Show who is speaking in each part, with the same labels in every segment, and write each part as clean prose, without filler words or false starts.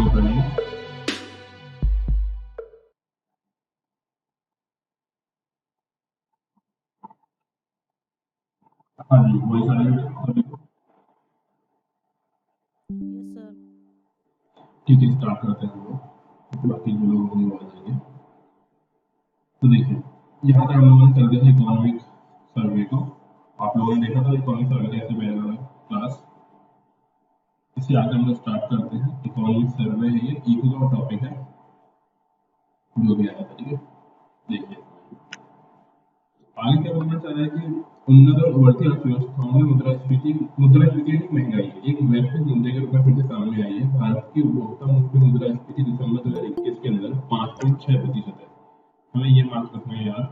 Speaker 1: शुरू करेंगे। हाँ जी, वही सारे
Speaker 2: यस सर।
Speaker 1: ठीक है, स्टार्ट करते हैं हम लोग, बाकी जो लोग होंगे वो आ जाएंगे। तो देखिए, यहाँ तक हम लोगों ने कर दिया था इकोनॉमिक सर्वे को। आप लोगों ने देखा था इकोनॉमिक सर्वे कैसे पहले वाला क्लास। इससे आगे हम लोग स्टार्ट करते हैं। इकोनॉमिक सर्वे है ये, इको का टॉपिक है जो भी आया था। ठीक है, देखिए आगे क्या बोलना चाह रहा है कि उन्नत और उभरती अर्थव्यवस्थाओं में मुद्रास्फीति की महंगाई एक वैश्विक मुद्दे के रूप में फिर से सामने आई है। भारत की उपभोक्ता मूल्य मुद्रास्फीति दिसंबर 2021 के अंदर 5.6% है। हमें ये मार्क रखना है यार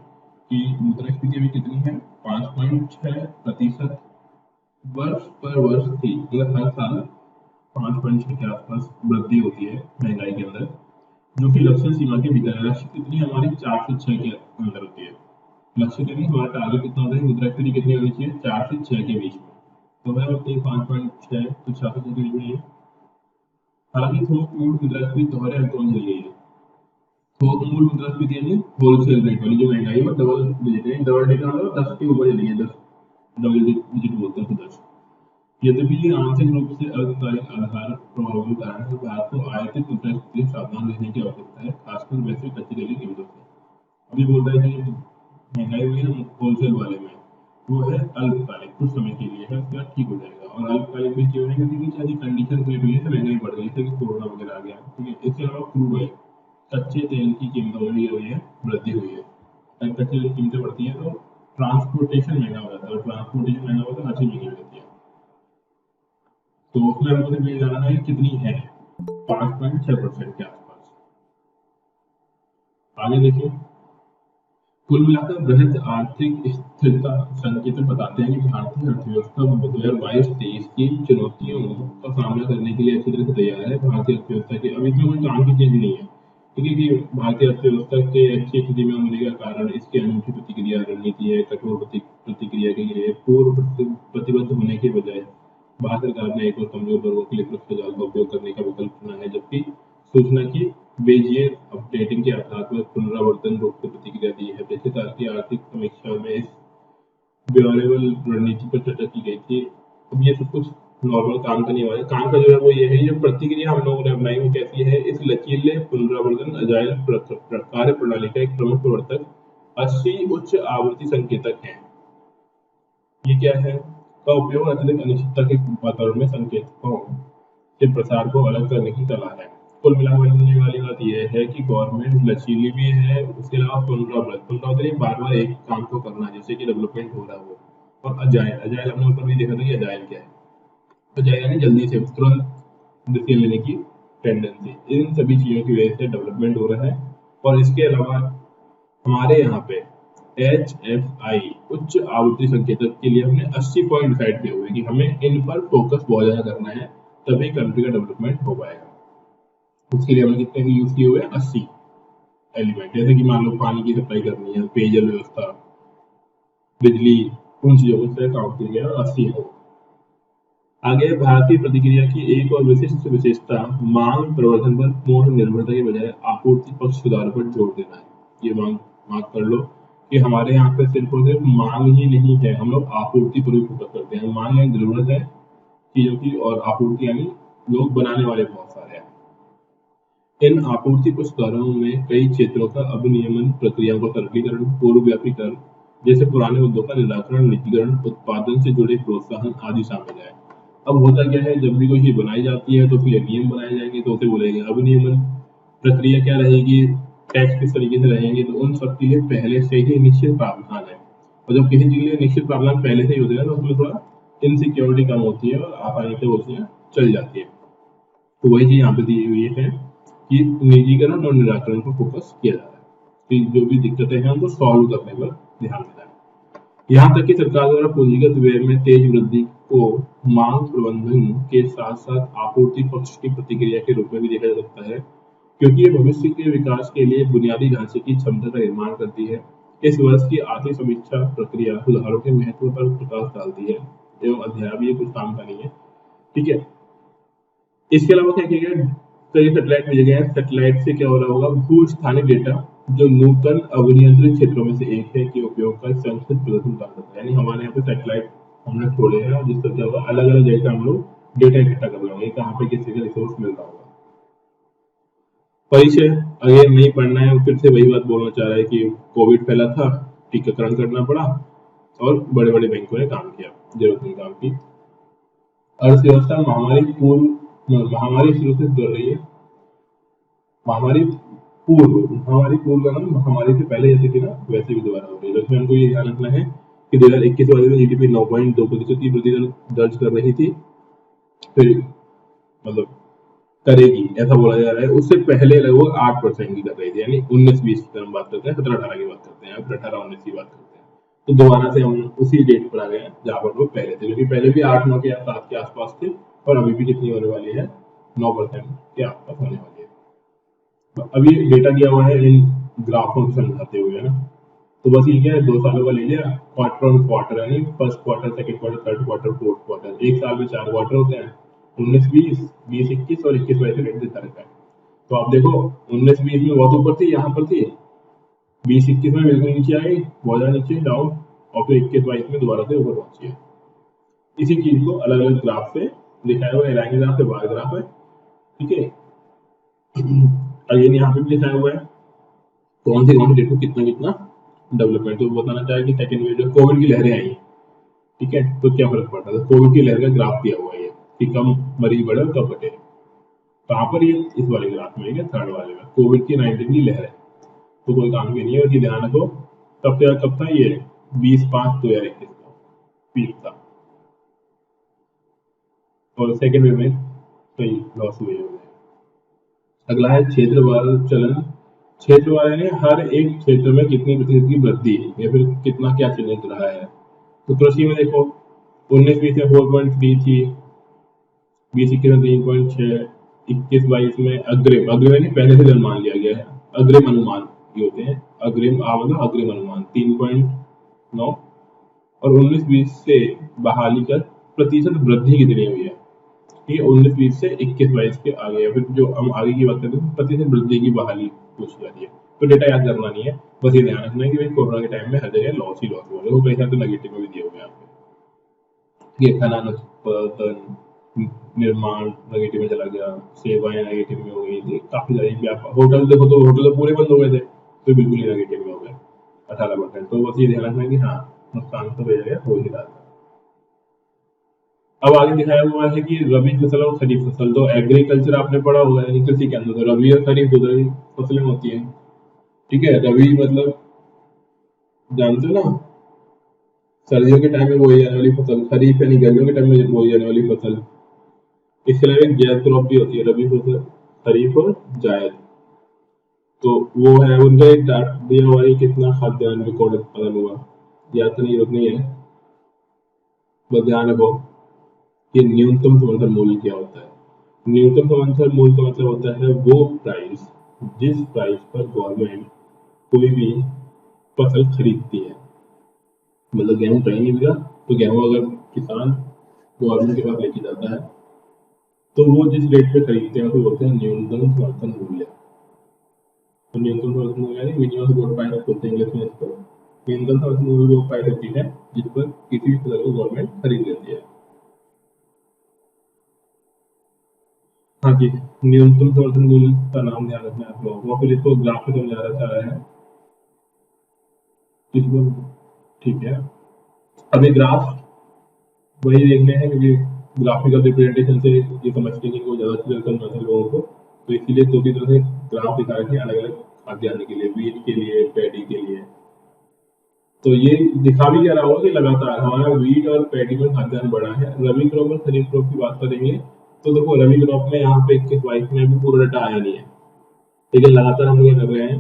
Speaker 1: कि मुद्रास्फीति अभी कितनी है, 5.6%। वर्ष पर वर्ष थी, मतलब हर साल 5.6 के आसपास वृद्धि होती है महंगाई के अंदर, जो कि लक्ष्य सीमा के भीतर है। लक्ष्य कितनी हमारी 4 से 6 के अंदर होती है। लक्ष्य के नहीं, हमारा टारगेट कितना होता है, मुद्रास्फीति कितनी होनी चाहिए, 4 से 6 के बीच में। तो है होती है 5.6, तो 4 से 6 के बीच में है। हालांकि थोक मूल मुद्रास्फीति दोहरे अंकों में चली गई है। थोक मूल मुद्रास्फीति यानी होलसेल रेट वाली जो महंगाई है वो डबल डिजिट है। डबल डिजिट मतलब 10 के ऊपर चली गई, 10 डबल डिजिट बोलते हैं तो 10। यद्यपि ये आंशिक रूप से अल्पकालिक आधार प्रभावों के कारण है, भारत को आयातित मुद्रास्फीति से सावधान रहने की आवश्यकता है, खासकर वैश्विक कच्चे तेल की कीमतों से। अभी बोल रहे हैं कि महंगाई हुई है ना होलसेल वाले में, वो है अल्पकालिक, कुछ समय के लिए है, उसके बाद ठीक हो जाएगा। और अल्पकालिक भी क्यों है, क्योंकि सारी कंडीशन क्रिएट हुई है तो महंगाई बढ़ गई, जैसे कि कोरोना वगैरह आ गया। ठीक है, इसके अलावा क्रूड ऑयल, कच्चे तेल की कीमतों में भी हुई है वृद्धि हुई है। अगर कच्चे तेल की कीमतें बढ़ती हैं तो ट्रांसपोर्टेशन महंगा हो जाता है, और ट्रांसपोर्टेशन महंगा होता है हर चीज महंगी हो जाती है। तो उसमें हमको सिर्फ ये जानना है कितनी है, 5.6% के आसपास। आगे देखिए, कुल मिलाकर बृहद आर्थिक स्थिरता संकेतक बताते हैं कि भारतीय अर्थव्यवस्था 2022-23 की चुनौतियों का सामना करने के लिए अच्छी तरह से तैयार है। भारतीय अर्थव्यवस्था की अब इसमें कोई काम की चीज नहीं है। ठीक है, कि भारतीय अर्थव्यवस्था के अच्छी स्थिति में होने का कारण इसकी अनूठी प्रतिक्रिया रणनीति है। कठोर प्रतिक्रिया के लिए पूर्व प्रतिबद्ध होने के बजाय भारत सरकार ने एक और कमजोर वर्गों के लिए भ्रष्टाचार का उपयोग करने का विकल्प चुना है, जबकि सूचना की बेजियर अपडेटिंग के आधार पर पुनरावर्तन रोककर प्रतिक्रिया दी है। पिछले साल की आर्थिक समीक्षा में इस ब्योरेबल रणनीति पर चर्चा की गई थी। अब ये सब कुछ नॉर्मल काम का नहीं हुआ है। काम का जो है वो ये है, ये प्रतिक्रिया हम लोगों ने अपनाई वो कैसी है, इस लचीले पुनरावर्तन अजाइल कार्य प्रणाली का एक प्रमुख प्रवर्तक 80 उच्च आवृत्ति संकेतक है। ये क्या है, का उपयोग अत्यधिक अनिश्चितता के वातावरण में संकेतकों के प्रसार को अलग करने की कला है। कुल मिलाने वाली बात यह है कि गवर्नमेंट लचीली भी है, उसके अलावा पुनरावृत्त बार बार एक काम को करना जैसे कि डेवलपमेंट हो रहा हो। और अजाइल, अजाइल हमने ऊपर भी देखा था कि अजाइल क्या है। अजाइल यानी जल्दी से तुरंत डिसीजन लेने की टेंडेंसी। इन सभी चीजों की वजह से डेवलपमेंट हो रहा है। और इसके अलावा हमारे यहाँ पे HFI उच्च आवृत्ति संकेतक के लिए हमने 80 पॉइंट डिसाइड किए हुए हैं कि हमें इन पर फोकस बहुत ज्यादा करना है, तभी कंट्री का डेवलपमेंट हो पाएगा। उसके लिए हमने कितने के यूज किए हुए हैं, 80 एलिमेंट। जैसे कि मान लो पानी की सप्लाई करनी है, पेयजल व्यवस्था, बिजली, उन चीजों को से काउंट किया गया और 80 है। आगे भारतीय प्रतिक्रिया की एक और विशिष्ट विशेषता मांग प्रवर्धन पर पूर्ण निर्भरता के बजाय आपूर्ति पक्ष सुधार पर जोर देना है। ये मांग मांग कर लो कि हमारे यहाँ पे सिर्फ और सिर्फ मांग ही नहीं है, हम लोग आपूर्ति पर भी फोकस करते हैं। मांग यानी जरूरत है चीजों की, और आपूर्ति यानी लोग बनाने वाले बहुत सारे हैं। इन आपूर्ति कुछ कारणों में कई क्षेत्रों का अभिनियमन, प्रक्रियाओं का सरलीकरण, पूर्वव्यापी कर जैसे पुराने मुद्दों का निराकरण, निजीकरण, उत्पादन से जुड़े प्रोत्साहन आदि शामिल है। अब होता क्या है, जब भी कोई चीज बनाई जाती है तो उसके लिए नियम बनाए जाएंगे, तो उसे बोलेंगे अभिनियमन। प्रक्रिया क्या रहेगी, टैक्स किस तरीके से रहेंगे, तो उन सब के लिए पहले से ही निश्चित प्रावधान है। और जब किसी चीज के लिए निश्चित प्रावधान पहले से ही होते हैं तो उसमें थोड़ा इनसिक्योरिटी कम होती है और आसानी से वो चीजें चल जाती है। तो वही चीज यहाँ पे दी हुई है कि निजीकरण और निराकरण पर फोकस किया जा रहा है, कि जो भी दिक्कतें हैं उनको सॉल्व करने पर ध्यान देना है। यहाँ तक कि सरकार द्वारा पूंजीगत व्यय में तेज वृद्धि को मांग प्रबंधन के साथ साथ आपूर्ति पक्ष की प्रतिक्रिया के रूप में भी देखा जा सकता है, क्योंकि ये भविष्य के विकास के लिए बुनियादी ढांचे की क्षमता का निर्माण करती है। इस वर्ष की आर्थिक समीक्षा प्रक्रिया सुधारों के महत्व पर प्रकाश डालती है एवं अध्याय भी कुछ काम का नहीं है। ठीक है, इसके अलावा क्या किया गया, कई सैटेलाइट भेजे गए हैं। सैटेलाइट से क्या हो रहा होगा, भू स्थानिक डेटा जो नूतन अभिनियंत्रित क्षेत्रों में से एक है के उपयोग का संक्षिप्त प्रदर्शन कर सकता है। यानी हमारे यहाँ पे सैटेलाइट हमने छोड़े हैं, जिससे क्या होगा, अलग अलग जगह हम लोग डेटा इकट्ठा कर रहे होंगे, कहाँ पे किसी का रिसोर्स मिल रहा होगा। परिचय अगर नहीं पढ़ना है, फिर से वही बात बोलना चाह रहा है कि कोविड फैला था, टीकाकरण करना पड़ा और बड़े बड़े बैंकों ने काम किया, जरूरत नहीं काम की। अर्थव्यवस्था महामारी शुरू से चल रही है। महामारी महामारी पूर्व का मतलब महामारी से पहले जैसे थी ना, वैसे भी दोबारा हो रही है। इसमें हमको ये ध्यान रखना है कि 2021 में जीडीपी 9.2% की वृद्धि दर्ज कर रही थी, फिर मतलब करेगी ऐसा बोला जा रहा है। उससे पहले लगभग 8% की कर रही थी, यानी 19-20 की हम बात करते हैं, 17-18 की बात करते हैं, फिर 18-19 की बात करते हैं। तो दोबारा से हम उसी डेट पर आ गए हैं जहाँ पर वो पहले थे, क्योंकि पहले भी 8-9 के 7 के आसपास थे, और अभी भी कितनी होने वाली है, 9% के आसपास होने वाली है। तो अभी डेटा दिया हुआ है इन ग्राफों से समझाते हुए, है ना। तो बस ये क्या है, 2 सालों का ले लिया, क्वार्टर ऑन क्वार्टर, यानी first quarter, second quarter, third quarter, fourth quarter. एक साल में 4 क्वार्टर होते हैं, 19-20, 20-21 और 21-22 से डेट देता रहता है। तो आप देखो 19-20 में बहुत ऊपर थी, यहाँ पर थी, 20-21 में बिल्कुल नीचे आई, बहुत ज्यादा नीचे डाउन, और फिर 21-22 में दोबारा से ऊपर पहुंची है। इसी चीज को अलग अलग ग्राफ से दिखाया हुआ है, लाइन ग्राफ है, बार ग्राफ है, ठीक है। अगेन यहाँ पे भी दिखाया हुआ है कौन सी डेट को कितना कितना डेवलपमेंट। तो बताना चाहे कि सेकंड वेव जो कोविड की लहरें आई, ठीक है, तो क्या फर्क पड़ता है। कोविड की लहर का ग्राफ दिया हुआ है ये, कि कम मरीज बढ़े और कब घटे। कहाँ पर, ये इस वाले ग्राफ में, थर्ड वाले में, कोविड की 19 की लहर है, तो कोई काम की नहीं है। और ये ध्यान रखो, कब था ये, 20/5/2021 का पीक था, और सेकेंड वेव में कई लॉस हुए हैं। अगला है क्षेत्रवार चलन। क्षेत्रवार यानी हर एक क्षेत्र में कितनी प्रतिशत की वृद्धि या फिर कितना क्या चलित रहा है। तो कृषि में देखो 19-20 में 4.3 थी, 20-21 में 3.6, 21-22 में अग्रिम यानी पहले से अनुमान लिया गया है, अग्रिम अनुमान ये होते हैं, अग्रिम अनुमान 3.9, और 19-20 से बहाली कर प्रतिशत वृद्धि कितनी हुई है। ठीक है, 19-20 से 21-22 के आगे, या फिर जो हम आगे की बात करते हैं प्रतिशत वृद्धि की बहाली पूछी जाती है। तो डेटा याद करना नहीं है, बस ये ध्यान रखना है कि भाई कोरोना के टाइम में हर जगह लॉस ही लॉस हुआ है। वो कई सारे तो नेगेटिव में भी दिए हुए हैं आपको। ये खनन उत्पादन निर्माण नेगेटिव में चला गया, सेवाएं नेगेटिव में हो गई थी, काफी सारी व्यापार, होटल देखो तो होटल तो पूरे बंद हो गए थे, तो बिल्कुल ही नेगेटिव में हो गए 18%। तो बस ये ध्यान रखना है कि हाँ, नुकसान तो हो ही रहा था। अब आगे दिखाया हुआ है कि रबी फसल और खरीफ फसल। तो एग्रीकल्चर आपने पढ़ा होगा, यानी कृषि के अंदर तो रबी और खरीफ दो तरह की फसलें होती हैं, ठीक है। रबी मतलब जानते हो ना, सर्दियों के टाइम में बोई जाने वाली फसल, खरीफ यानी गर्मियों के टाइम में बोई जाने वाली फसल। इसके अलावा एक जायद क्रॉप भी होती है, रबी फसल, खरीफ और जायद। तो वो है उनका एक दिया हुआ है कितना खाद्यान्न रिकॉर्ड उत्पादन हुआ, याद करने की जरूरत नहीं है, बस ध्यान रखो कि न्यूनतम समर्थन मूल्य क्या होता है। न्यूनतम समर्थन मूल्य का मतलब होता है वो प्राइस जिस प्राइस पर गवर्नमेंट कोई भी फसल खरीदती है। मतलब गेहूं कहीं नहीं मिला, तो गेहूं अगर किसान गवर्नमेंट के पास लेके जाता है, तो वो जिस रेट पे खरीदते हैं उसको बोलते हैं न्यूनतम समर्थन मूल्य। तो न्यूनतम समर्थन मूल्य यानी मिनिमम सपोर्ट प्राइस बोलते हैं इंग्लिश में इसको। न्यूनतम समर्थन मूल्य वो प्राइस होती है जिस पर किसी भी फसल को गवर्नमेंट खरीद लेती है। हाँ जी, न्यूनतम समर्थन मूल्य का नाम ध्यान रखना है आप लोगों को, फिर इसको ग्राफ पे समझाना चाह रहा है इसको, ठीक है। अभी ग्राफ वही देखने हैं, क्योंकि ग्राफिकल रिप्रेजेंटेशन से ये समझते हैं कि ज्यादा क्लियर करना था लोगों को, तो इसीलिए दो तीन तरह से ग्राफ दिखा रखे हैं अलग अलग खाद्यान्न के लिए, वीट के लिए, पैडी के लिए। तो ये दिखा भी क्या रहा होगा कि लगातार हमारा वीट और पैडी में खाद्यान्न बढ़ा है। रबी क्रॉप और खरीफ क्रॉप की बात करेंगे तो देखो रबी क्रॉप में यहाँ पे 21-22 में भी पूरा डाटा आया नहीं है, लेकिन लगातार हम लोग कर रहे हैं,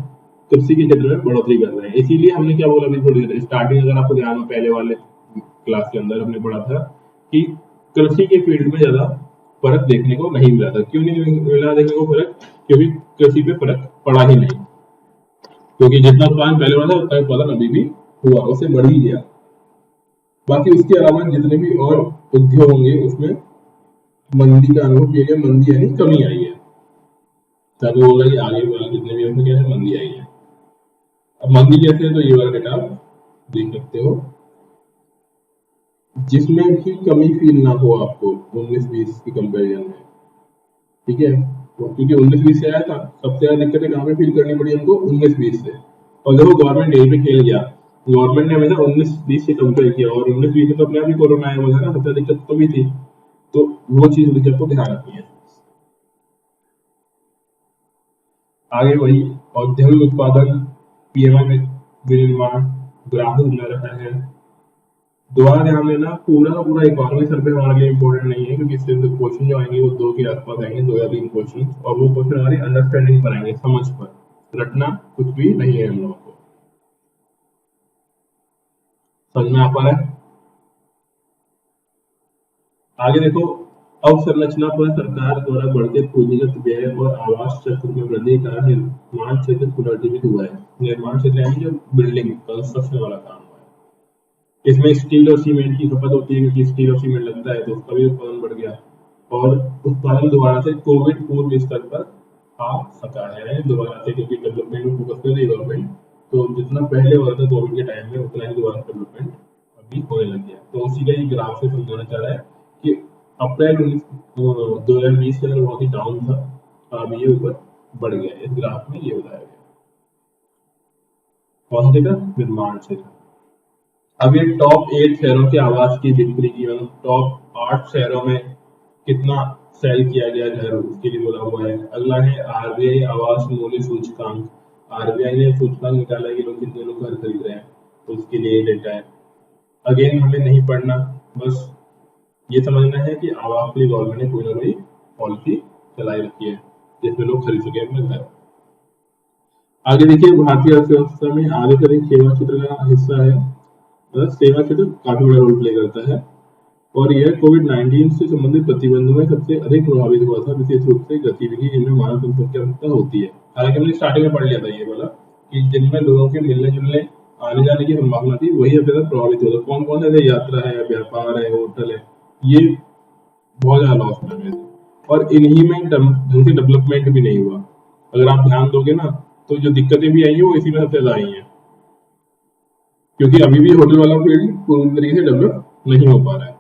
Speaker 1: कृषि के क्षेत्र में बढ़ोतरी कर रहे हैं। इसीलिए हमने क्या बोला अभी थोड़ी देर स्टार्टिंग, अगर आपको ध्यान हो पहले वाले क्लास के अंदर हमने पढ़ा था कि कृषि के फील्ड में ज्यादा फर्क देखने को नहीं मिला था। क्यों नहीं मिला देखने को फर्क, क्योंकि कृषि पे फर्क पड़ा ही नहीं, क्योंकि जितना उत्पादन पहले हुआ था उतना उत्पादन अभी भी हुआ, उससे बढ़ ही गया। बाकी उसके अलावा जितने भी और उद्योग होंगे उसमें मंदी का अनुभव किया गया, मंदी यानी कमी आई है। तभी बोला कि आगे वाले जितने भी उसमें क्या है मंदी आई है। अब मंदी कैसे है, तो ये वाला डेटा आप देख सकते हो, जिसमें भी कमी फील ना हो आपको 19-20 की कंपैरिजन में, ठीक है। तो क्योंकि 19-20 से आया था, सबसे ज्यादा दिक्कतें कहाँ पे फील करनी पड़ी हमको, 19-20 से। और देखो गवर्नमेंट यहीं पे खेल गया, गवर्नमेंट ने हमेशा 19-20 से कंपेयर किया, और 19-20 में तो अपने आप ही कोरोना आया हुआ था ना, सबसे दिक्कत तो भी थी। तो वो चीज मुझे आपको ध्यान रखनी है। आगे वही औद्योगिक उत्पादन, पीएमआई विनिर्माण ग्राफ मिला रखा है। दोबारा ध्यान देना, पूरा का पूरा इकोनॉमी सर्वे हमारे लिए इम्पोर्टेंट नहीं है, क्योंकि इससे क्वेश्चन जो आएंगे वो 2 के आसपास आएंगे, 2 या 3 क्वेश्चन, और वो क्वेश्चन हमारी अंडरस्टैंडिंग पर आएंगे, समझ पर। रटना कुछ भी नहीं है हम लोगों को। समझ में आ पा रहा है? आगे देखो, अवसंरचना पर सरकार द्वारा बढ़ते पूंजीगत व्यय और आवास क्षेत्र में वृद्धि का कारण निर्माण क्षेत्र पुनर्जीवित हुआ है। निर्माण क्षेत्र यानी जो बिल्डिंग कंस्ट्रक्शन वाला काम हुआ है, इसमें स्टील और सीमेंट की खपत होती है, क्योंकि स्टील और सीमेंट लगता है तो उसका भी उत्पादन बढ़ गया, और उत्पादन दोबारा से कोविड पूर्व स्तर पर आ सका है दोबारा से, क्योंकि डेवलपमेंट में फोकस कर रही है गवर्नमेंट। तो जितना पहले हो रहा था कोविड के टाइम में, उतना ही दोबारा डेवलपमेंट अभी होने लग गया। तो उसी का ही ग्राफ से समझाना चाह रहा है कि अप्रैल 2020 के अंदर बहुत ही डाउन था, अब ये ऊपर बढ़ गया, इस ग्राफ में ये बताया गया। कौन सा निर्माण क्षेत्र। अब ये टॉप 8 शहरों के आवास की बिक्री की, मतलब टॉप 8 शहरों में कितना सेल किया गया घर, उसके लिए बोला हुआ है। अगला है आरबीआई आवास मूल्य सूचकांक। आरबीआई ने सूचकांक निकाला है कि लोग कितने लोग घर खरीद रहे हैं, तो उसके लिए डेटा है। अगेन हमें नहीं पढ़ना, बस ये समझना है कि आवास के लिए गवर्नमेंट ने कोई ना कोई पॉलिसी चलाई रखी है जिसमें लोग खरीद सके अपने घर। आगे देखिए, भारतीय अर्थव्यवस्था में आगे का सेवा क्षेत्र का हिस्सा है, मतलब सेवा क्षेत्र काफी बड़ा रोल प्ले करता है, और यह कोविड-19 से संबंधित प्रतिबंधों में सबसे अधिक प्रभावित हुआ था, विशेष रूप से गतिविधि जिनमें मानव संपर्क की आवश्यकता होती है। हालांकि हमने स्टार्टिंग में पढ़ लिया था ये वाला, कि जिनमें लोगों के मिलने जुलने आने जाने की संभावना थी, वही अब ज्यादा प्रभावित होता। कौन कौन है, यात्रा है, व्यापार है, होटल है, ये बहुत ज्यादा लॉस में है। और इन्हीं में ढंग से डेवलपमेंट भी नहीं हुआ। अगर आप ध्यान दोगे ना, तो जो दिक्कतें भी आई है वो इसी में सबसे ज्यादा आई है, क्योंकि अभी भी होटल वाला फील्ड पूरी तरीके से डेवलप नहीं हो पा रहा है।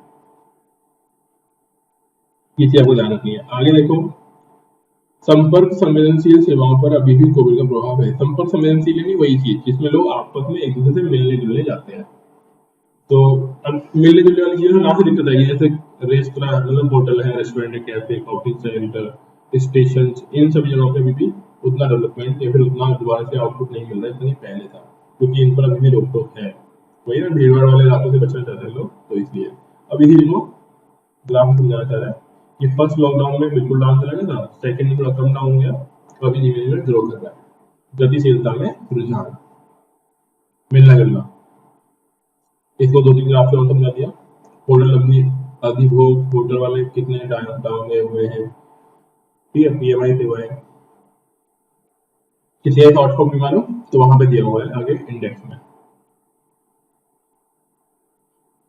Speaker 1: ये चीज आपको ध्यान रखनी है। आगे देखो, संपर्क संवेदनशील सेवाओं पर अभी भी कोविड का प्रभाव है। संपर्क संवेदनशील यानी वही चीज जिसमें लोग आपस में एक दूसरे से मिलने जुलने जाते हैं। तो अब मिलने जुलने वाली चीजों में काफी दिक्कत आएगी, जैसे रेस्तरा, मतलब होटल है, रेस्टोरेंट है, कैफे, कॉफी सेंटर, स्टेशन, इन सभी जगहों पे भी उतना डेवलपमेंट या फिर उतना दोबारा से आउटपुट नहीं मिल रहा है जितनी पहले था, क्योंकि इन पर अभी भी रोक टोक है। वही ना, भीड़ भाड़ वाले इलाकों से बचना चाहते हैं लोग, तो इसलिए अब इसी को ग्राफ समझाना चाह रहा है कि फर्स्ट लॉकडाउन में बिल्कुल डाउन चला गया था, सेकंड में थोड़ा कम डाउन हो गया, तो अभी धीरे धीरे ग्रो कर रहा है। गतिशीलता में रुझान, मिलना जुलना, इसको 2-3 ग्राफ से और समझा दिया। होटल अभी अधिभोग, होटल वाले कितने डाउन गए हुए हैं, ठीक है। पीएमआई सेवाएं, किसी एक हॉटस्पॉट भी मानो तो वहां पे दिया हुआ है आगे इंडेक्स में।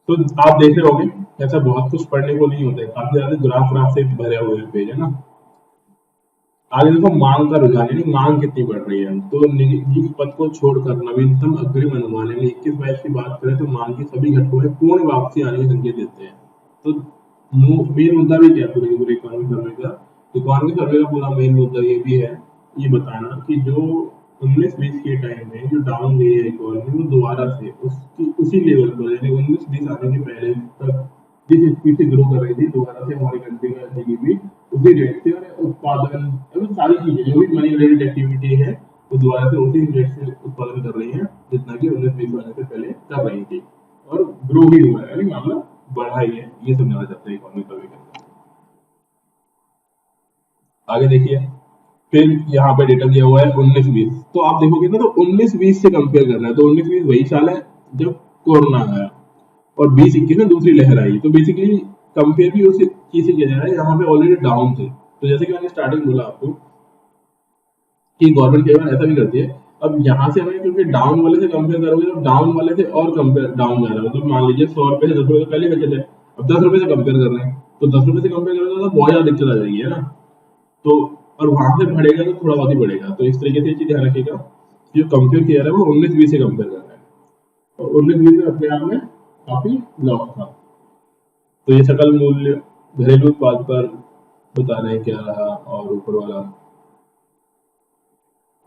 Speaker 1: तो आप देख रहे होंगे, ऐसा बहुत कुछ पढ़ने को नहीं होता है, काफी ज्यादा ग्राफ ग्राफ से भरे हुए पेज है ना। आगे देखो, मांग का रुझान, यानी मांग कितनी बढ़ रही है। तो निजी पद को छोड़कर नवीनतम अग्रिम अनुमान यानी 21-22 की बात करें तो मांग के सभी घटकों में पूर्ण वापसी आने के संकेत देते हैं। तो मेन मुद्दा भी क्या है पूरे पूरे इकोनॉमिक सर्वे का, इकोनॉमिक सर्वे का पूरा मेन मुद्दा ये भी है, ये बताना कि जो 19-20 के टाइम में जो डाउन गई है इकोनॉमी, वो दोबारा से उसकी उसी लेवल पर, यानी 19-20 आने के पहले तक जिस स्पीड से ग्रो कर रही थी, दोबारा से हमारी कंट्री का जीडीपी उसी रेट से, और उत्पादन, मतलब सारी चीजें जो भी मनी रिलेटेड एक्टिविटी है वो दोबारा से उसी रेट से उत्पादन कर रही है जितना कि 19-20 आने से पहले कर रही थी, और ग्रो ही हुआ है, यानी मामला बढ़ा ही है। ये समझाना चाहते हैं इकोनॉमिक सर्वे के अंदर। आगे देखिए, फिर यहाँ पे डेटा दिया हुआ है 19-20, तो आप देखोगे ना, तो 19-20 से कंपेयर करना है, तो 19-20 वही साल है जब कोरोना आया, और 20-21 में दूसरी लहर आई। तो बेसिकली कंपेयर भी उसी चीज से किया जा रहा है, यहाँ पे ऑलरेडी डाउन थे। तो जैसे कि मैंने स्टार्टिंग बोला आपको कि गवर्नमेंट कई बार ऐसा भी करती है, अब यहाँ से हमें क्योंकि डाउन वाले से कंपेयर करोगे तो डाउन वाले से और कंपेयर डाउन जा रहा है, मतलब मान लीजिए 100 रुपए से 10 रुपए तो पहले बचे थे, अब 10 रुपए से कंपेयर कर रहे हैं, तो 10 रुपए से कंपेयर करोगे तो बहुत ज्यादा दिक्कत आ जाएगी, है ना। तो और वहां से बढ़ेगा तो थोड़ा बहुत ही बढ़ेगा। तो इस तरीके से चीज ध्यान रखिएगा, जो कंपेयर किया रहा है वो 19-20 से कंपेयर कर रहा है, और 19-20 में अपने आप में काफी लॉक था। तो ये सकल मूल्य घरेलू उत्पाद पर बता रहे हैं क्या रहा, और ऊपर वाला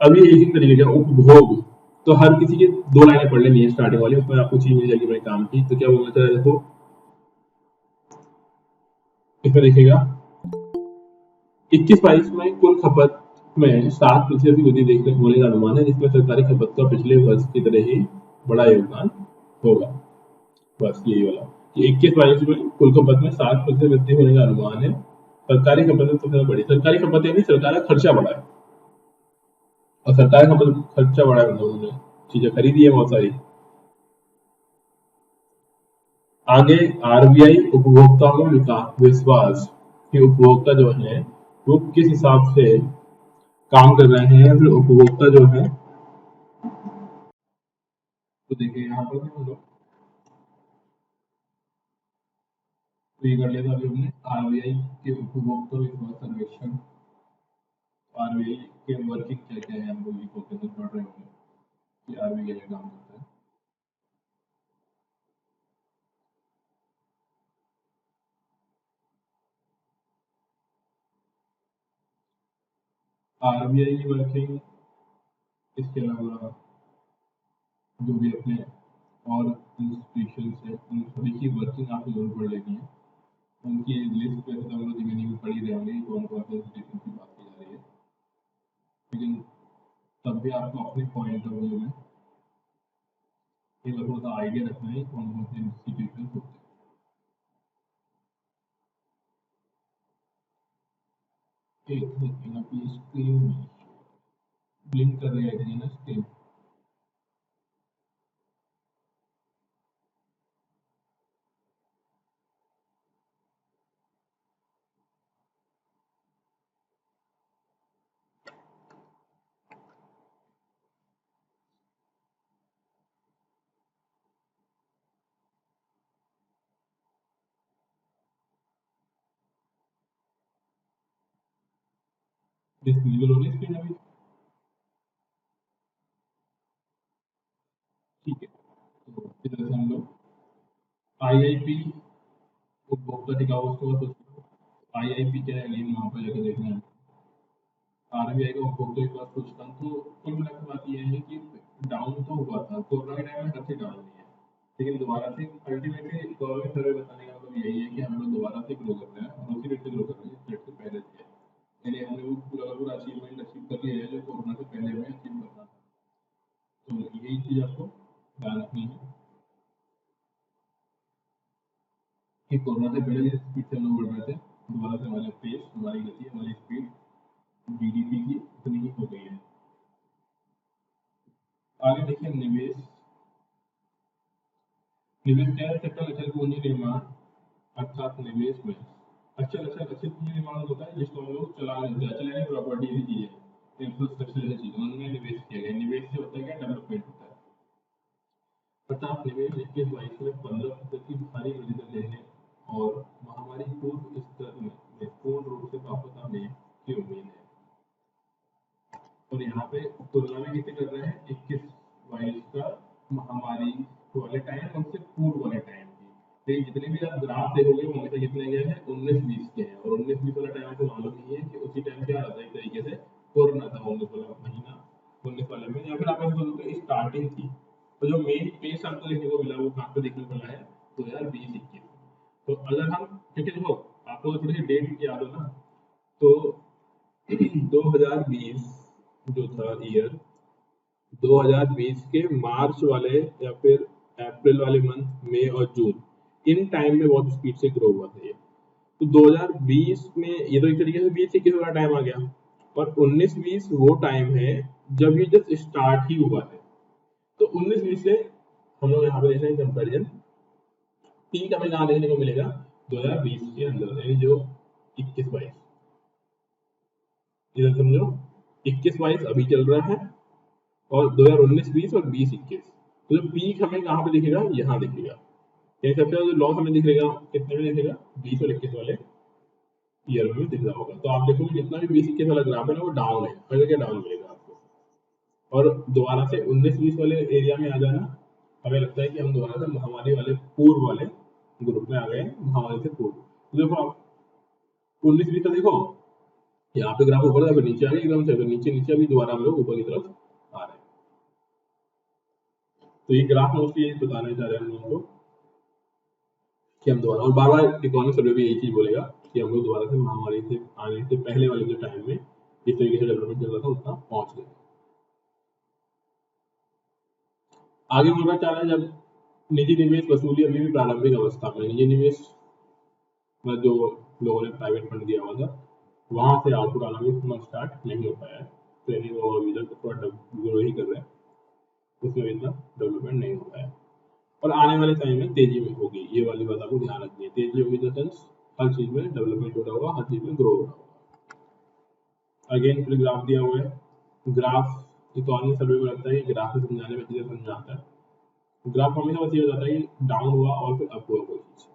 Speaker 1: अभी एक ही तरीके का उपभोग। तो हर किसी की दो लाइनें पढ़ लेनी है स्टार्टिंग वाली, उसमें आपको चीज मिल जाएगी मेरे काम की। तो क्या बोलना चाह रहे, देखो इसमें देखिएगा 21-22 में कुल खपत में 7% की वृद्धि देखने को होने का अनुमान है, जिसमें सरकारी खपत का पिछले वर्ष की तरह ही बड़ा योगदान होगा। बस यही वाला कि 21-22 में कुल खपत में 7% वृद्धि होने का अनुमान है। सरकारी खपत में सबसे बड़ी सरकारी खपत यानी सरकार का खर्चा बढ़ा है, और सरकार का मतलब खर्चा बढ़ा है, मतलब उन्होंने चीजें खरीदी है बहुत सारी। आगे आरबीआई उपभोक्ताओं में विश्वास कि उपभोक्ता जो है वो किस हिसाब से काम कर रहे हैं, या फिर उपभोक्ता जो है, तो देखिए यहाँ पर हम लोग तो ये कर लिया था अभी हमने आरबीआई के उपभोक्ता विश्वास सर्वेक्षण। आरबीआई के वर्किंग क्या क्या है हम लोग ये फोकस में पढ़ रहे होंगे कि आरबीआई कैसे काम करता है। आरबीआई की वर्किंग, इसके अलावा जो भी अपने और इंस्टीट्यूशन है उन सभी की वर्किंग आपको जरूर पढ़ लेनी है। उनकी लिस्ट वैसे तो हम लोग जिम्मेदारी में पढ़ ही रहे होंगे कौन कौन से इंस्टीट्यूशन की बात की जा रही है, लेकिन तब भी आपको अपने पॉइंट ऑफ व्यू में एक थोड़ा सा आइडिया रखना है कौन कौन से इंस्टीट्यूशन होते हैं। एक सेकंड, आपकी स्क्रीन में ब्लिंक कर रही है ना स्क्रीन। विजिबल हो रही है स्क्रीन अभी? ठीक है, तो इस तरह से हम लोग आईआईपी उपभोक्ता टिकाऊ वस्तु, आईआईपी क्या है अगेन वहाँ पर जाकर देखना है। आरबीआई का उपभोक्ता विश्वास सूचकांक, तो कुल मिलाकर बात यह है कि डाउन तो हुआ था कोरोना के टाइम में, हर चीज डाउन हुई है, लेकिन दोबारा से अल्टीमेटली इकोनॉमिक सर्वे बताने का मतलब यही है कि हम लोग दोबारा से ग्रो कर रहे हैं, और उसी रेट से ग्रो कर रहे हैं जिस रेट से पहले थे। यानी हमने वो पूरा का पूरा अचीवमेंट अचीव कर लिया है जो कोरोना से पहले हमें अचीव करना था। तो यही चीज आपको ध्यान रखनी है कि कोरोना से पहले जिस स्पीड से हम लोग बढ़ रहे थे, दोबारा से हमारे पेस, हमारी गति, हमारी स्पीड जीडीपी की उतनी ही हो गई है। आगे देखिए निवेश। निवेश क्या है? सकल अचल पूंजी निर्माण, अर्थात निवेश में अचल अचल अचल पूंजी निर्माण होता है जिसको हम लोग चला लेते हैं। अचल यानी प्रॉपर्टी की चीजें, इंफ्रास्ट्रक्चर जैसी चीजें, उनमें निवेश किया गया। निवेश से होता है क्या? डेवलपमेंट होता है। अर्थात निवेश 21-22 में 15% की भारी वृद्धि दर देखने और महामारी पूर्व स्तर में पूर्ण रूप से वापस आने की उम्मीद है। और यहाँ पे तुलना में किसे कर रहे हैं? 21-22 का महामारी वाले टाइम और उससे पूर्व वाले टाइम की। लेकिन जितने भी आप ग्राफ देखोगे वो हमेशा कितने गए हैं? 19-20 के हैं। और 19-20 वाला टाइम आपको मालूम ही है कि उसी टाइम क्या आता है, एक तरीके से कोरोना था 19 वाला महीना, 19 वाले में, या फिर आप ऐसे बोलो तो स्टार्टिंग थी। तो जो मेन पेस आपको देखने को मिला वो कहाँ पे देखने को मिला है? 2020-21। तो अगर हम, क्योंकि देखो आपको थोड़ी सी डेट याद हो ना, तो 2020 जो था ईयर, 2020 के मार्च वाले या फिर अप्रैल वाले मंथ, मई और जून, इन टाइम में बहुत स्पीड से ग्रो हुआ था ये। तो 2020 में ये तो एक तरीके से 20-21 वाला टाइम आ गया, और 19-20 वो टाइम है जब ये जस्ट स्टार्ट ही हुआ है। तो 19-20 से हम लोग यहाँ पे देख रहे हैं कंपेरिजन, पीक हमें कहाँ देखने को मिलेगा? 2020 के अंदर, यानी जो 21-22, इधर समझो 21-22 अभी चल रहा है, और 2019-20 और 20-21। तो जो पीक हमें कहाँ पे दिखेगा? यहाँ दिखेगा। यानी सबसे ज्यादा जो लॉस हमें दिखेगा कितने में दिखेगा? 20 और 21 वाले ईयर में दिख रहा होगा। तो आप देखोगे जितना भी 20-21 वाला ग्राफ है ना वो डाउन है, हर जगह डाउन मिलेगा आपको। और दोबारा से 19-20 वाले एरिया में आ जाना, हमें लगता है कि हम दोबारा से महामारी वाले पूर्व वाले ग्रुप में आ गए हैं, महामारी से पूर्व। तो देखो आप 19-20 का देखो, यहाँ पे ग्राफ ऊपर था फिर नीचे आ गया एकदम से, फिर नीचे नीचे अभी दोबारा हम लोग ऊपर की तरफ आ रहे हैं। तो ये ग्राफ मोस्टली ये बताना चाह रहे हैं हम लोगों को कि हम दोबारा, और बार बार इकोनॉमिक सर्वे भी यही चीज बोलेगा कि हम लोग दोबारा से महामारी से आने से पहले वाले जो टाइम में जिस तरीके से डेवलपमेंट चल रहा था उतना पहुंच गए। आगे बोलना चाह रहे हैं जब निजी निवेश वसूली अभी भी प्रारंभिक अवस्था में, निजी निवेश में जो लोगों ने प्राइवेट फंड दिया हुआ था वहां से आउटपुट आना भी उतना स्टार्ट नहीं हो पाया है। तो यानी वो अभी तक थोड़ा ग्रो ही कर रहे हैं, उसमें इतना डेवलपमेंट नहीं हो पाया। और आने वाले टाइम में तेजी में होगी, ये वाली बात आपको ध्यान रखनी है। तेजी होगी इन द सेंस हर चीज में डेवलपमेंट हो रहा होगा, हर चीज में ग्रो हो रहा होगा। अगेन फिर ग्राफ दिया हुआ है। ग्राफ इकोनॉमिक सर्वे में लगता है कि ग्राफ से समझाने में चीजें समझ आता है। ग्राफ हमेशा बस ये हो जाता है कि डाउन हुआ और फिर अप हुआ कोई चीज,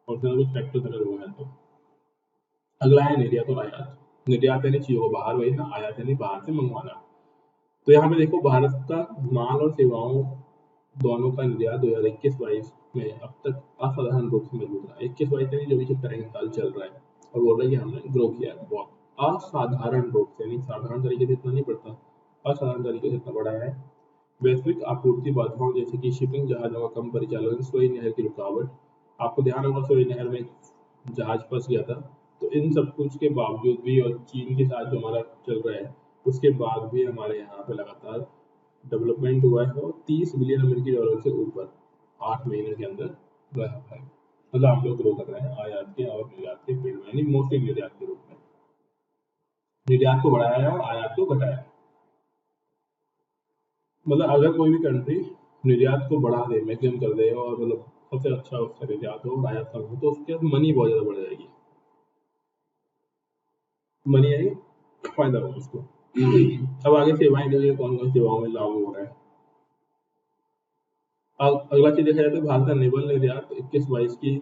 Speaker 1: और फिर कुछ फैक्टर अगर हुआ है तो। अगला है निर्यात और आयात। निर्यात यानी चीजों को बाहर भेजना, आयात यानी बाहर से मंगवाना। तो यहाँ पे देखो भारत का माल और सेवाओं दोनों का निर्यात 2021-22 में अब तक असाधारण रूप से मजबूत रहा। 21-22 यानी जो भी करंट साल चल रहा है, और बोल रहा है कि हमने ग्रो किया है बहुत असाधारण रूप से, यानी साधारण तरीके से इतना नहीं बढ़ता, असाधारण तरीके से इतना बढ़ा है। वैश्विक आपूर्ति बाधाओं जैसे कि शिपिंग जहाजों का कम परिचालन, सोई नहर की रुकावट, आपको ध्यान होगा सोई नहर में जहाज फंस गया था। तो इन सब कुछ के बावजूद भी, और चीन के साथ जो हमारा चल रहा है उसके बाद भी हमारे यहाँ पे लगातार डेवलपमेंट हुआ है, और 30 बिलियन अमेरिकी डॉलर से ऊपर 8 महीने के अंदर रहा है। मतलब हम लोग ग्रो कर रहे हैं आयात के और निर्यात के फील्ड में, यानी मोस्टली निर्यात के रूप में। निर्यात को बढ़ाया है और आयात को घटाया है। मतलब अगर कोई भी कंट्री निर्यात को बढ़ा दे, मैक्सिमम कर दे, और मतलब सबसे अच्छा उसका निर्यात हो और आयात कम हो, तो उसके बाद मनी बहुत ज्यादा बढ़ जाएगी। मनी यानी फायदा होगा उसको। अब आगे सेवाएं देखिए कौन कौन सेवाओं में लागू हो रहा है। अब अगला चीज देखा जाए तो भारत का नेवल निर्यात 21-22 की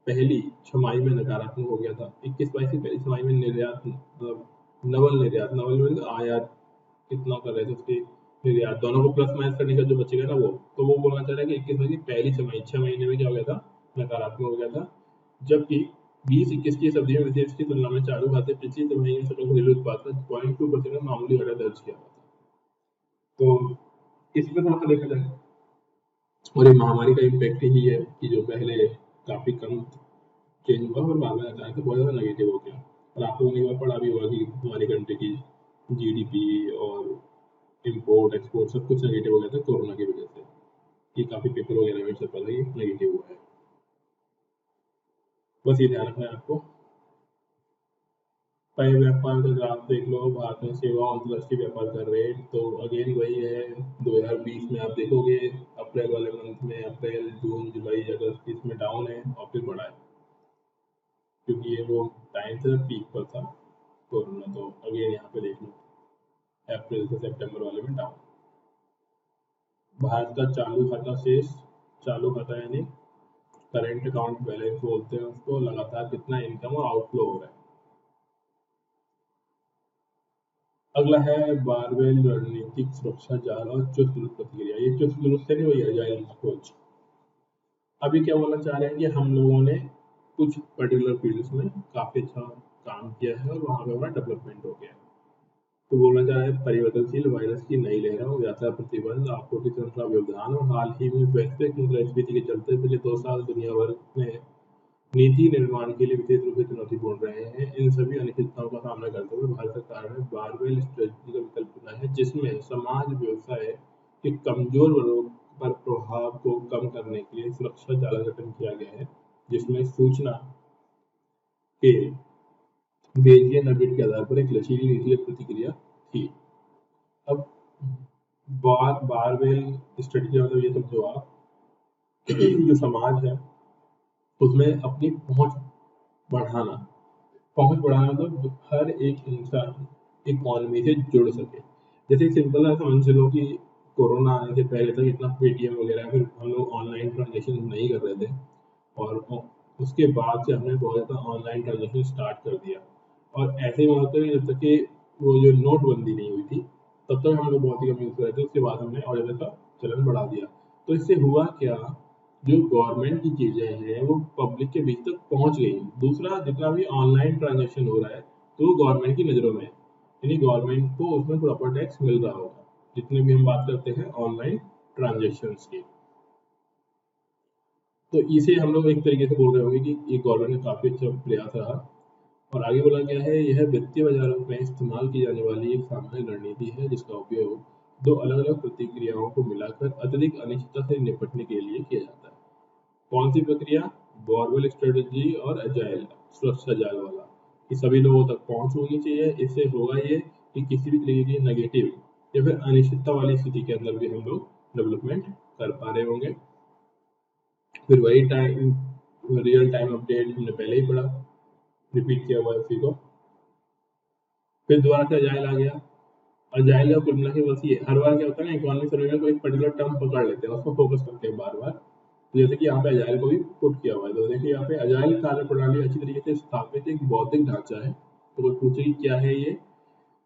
Speaker 1: पहली छमाही में नकारात्मक हो गया था। 21-22 की पहली छमाही में निर्यात मतलब नवल निर्यात, नवल में आयात कितना कर रहे थे उसकी, निर्यात दोनों को प्लस माइनस करने का जो बचेगा ना वो, तो वो बोलना चाह रहा है कि 21 की पहली छमाही 6 महीने में क्या हो गया था, नकारात्मक हो गया था। जबकि 20-21 की इस अवधि में विशेष की तुलना में चालू खाते पिछली छमाही में सकल घरेलू उत्पाद का 0.2% का मामूली घटा दर्ज किया था। तो इसमें थोड़ा सा देखा जाए, और ये महामारी का इम्पैक्ट ही है कि जो पहले काफी कम चेंज हुआ और बाद में अचानक से बहुत ज़्यादा नेगेटिव हो गया। और आप लोगों ने एक बार पढ़ा भी होगा कि हमारी कंट्री की जीडीपी और इम्पोर्ट एक्सपोर्ट सब कुछ नेगेटिव हो गया था कोरोना की वजह से। ये काफ़ी पेपर वगैरह में छपा था कि नेगेटिव हुआ है। बस ये ध्यान रखना है आपको। पहले व्यापार का ग्राफ देख लो, भारत में सेवा और अंतर्राष्ट्रीय व्यापार का रेट, तो अगेन वही है। 2020 में आप देखोगे अप्रैल वाले मंथ में, अप्रैल जून जुलाई अगस्त इसमें डाउन है और फिर बढ़ा है, क्योंकि ये वो टाइम से पीक पर था कोरोना। तो अगेन यहाँ पे देख लो अप्रैल से सितंबर वाले में डाउन। भारत का चालू खाता शेष, चालू खाता यानी करेंट अकाउंट बैलेंस बोलते हैं उसको, लगातार कितना इनकम और आउटफ्लो हो रहा है। अगला है बारवेल रणनीतिक सुरक्षा जाल और चुस्त दुरुस्त प्रतिक्रिया। ये चुस्त दुरुस्त है नहीं, वही अजाइल अप्रोच। अभी क्या बोलना चाह रहे हैं कि हम लोगों ने कुछ पर्टिकुलर फील्ड्स में काफी अच्छा काम किया है और वहां पे हमारा डेवलपमेंट हो गया है। तो बोलना चाह रहे हैं परिवर्तनशील वायरस की नई लहरों, यात्रा प्रतिबंध, आपूर्ति श्रृंखला व्यवधान, और हाल ही में वैश्विक मुद्रास्फीति के चलते पिछले 2 साल दुनिया भर में नीति निर्माण के लिए विशेष रूप से चुनौतीपूर्ण रहे हैं। इन सभी अनिश्चितताओं का सामना करते हुए भारत सरकार ने बारवेल स्ट्रेटजी का विकल्प चुना है, जिसमें समाज व्यवसाय के कमजोर वर्गों पर प्रभाव को कम करने के लिए सुरक्षा जाल का गठन किया गया है, जिसमें सूचना के बेजियन बिट के आधार पर एक लचीली नीति प्रतिक्रिया थी। अब बारवेल स्ट्रेटजी मतलब ये समझो आप जो समाज है उसमें अपनी पहुंच बढ़ाना। पहुंच बढ़ाना मतलब हर एक इंसान इकोनॉमी से जुड़ सके। जैसे सिंपल सा समझ लो कि कोरोना आने से पहले तक इतना पेटीएम वगैरह फिर हम लोग ऑनलाइन ट्रांजेक्शन नहीं कर रहे थे, और उसके बाद से हमने बहुत ज़्यादा ऑनलाइन ट्रांजेक्शन स्टार्ट कर दिया। और ऐसे ही होता है जब तक कि वो जो नोटबंदी नहीं हुई थी तब तक हम लोग बहुत ही कम यूज़ कर रहे थे, उसके बाद हमने और ज़्यादा का चलन बढ़ा दिया। तो इससे हुआ क्या, जो गवर्नमेंट की चीज़ें हैं वो पब्लिक के बीच तक पहुंच गई। दूसरा, जितना भी ऑनलाइन ट्रांजेक्शन हो रहा है तो वो गवर्नमेंट की नज़रों में है, यानी गवर्नमेंट को उसमें प्रॉपर टैक्स मिल रहा होगा, जितने भी हम बात करते हैं ऑनलाइन ट्रांजेक्शन्स की। तो इसे हम लोग एक तरीके से बोल रहे होंगे कि ये गवर्नमेंट का काफ़ी अच्छा प्रयास रहा। और आगे बोला गया है, यह वित्तीय बाजारों में इस्तेमाल की जाने वाली एक सामान्य रणनीति है जिसका उपयोग दो अलग अलग प्रतिक्रियाओं को मिलाकर अत्यधिक अनिश्चितता से निपटने के लिए किया जाता है। कौन सी प्रक्रिया? बॉरवेल स्ट्रेटेजी और एजाइल, सुरक्षा जाल वाला, कि सभी लोगों तक पहुंच होनी चाहिए। इससे होगा ये कि किसी भी तरीके की नेगेटिव या फिर अनिश्चितता वाली स्थिति के अंदर भी हम लोग डेवलपमेंट कर पा रहे होंगे। फिर वही टाइम, रियल टाइम अपडेट हमने पहले ही पढ़ा, रिपीट किया हुआ है उसी को। फिर दोबारा से अजाइल आ गया। अजाइल का कुल मिला के बस ये, हर बार क्या होता है ना, इकोनॉमिक सर्वे में कोई पर्टिकुलर टर्म पकड़ लेते हैं, उसको फोकस करते हैं बार बार। तो जैसे कि यहाँ पे अजाइल को भी पुट किया हुआ है, तो देखिए यहाँ पे अजाइल कार्य प्रणाली अच्छी तरीके से स्थापित एक बौद्धिक ढांचा है। तो कोई पूछे कि क्या है ये,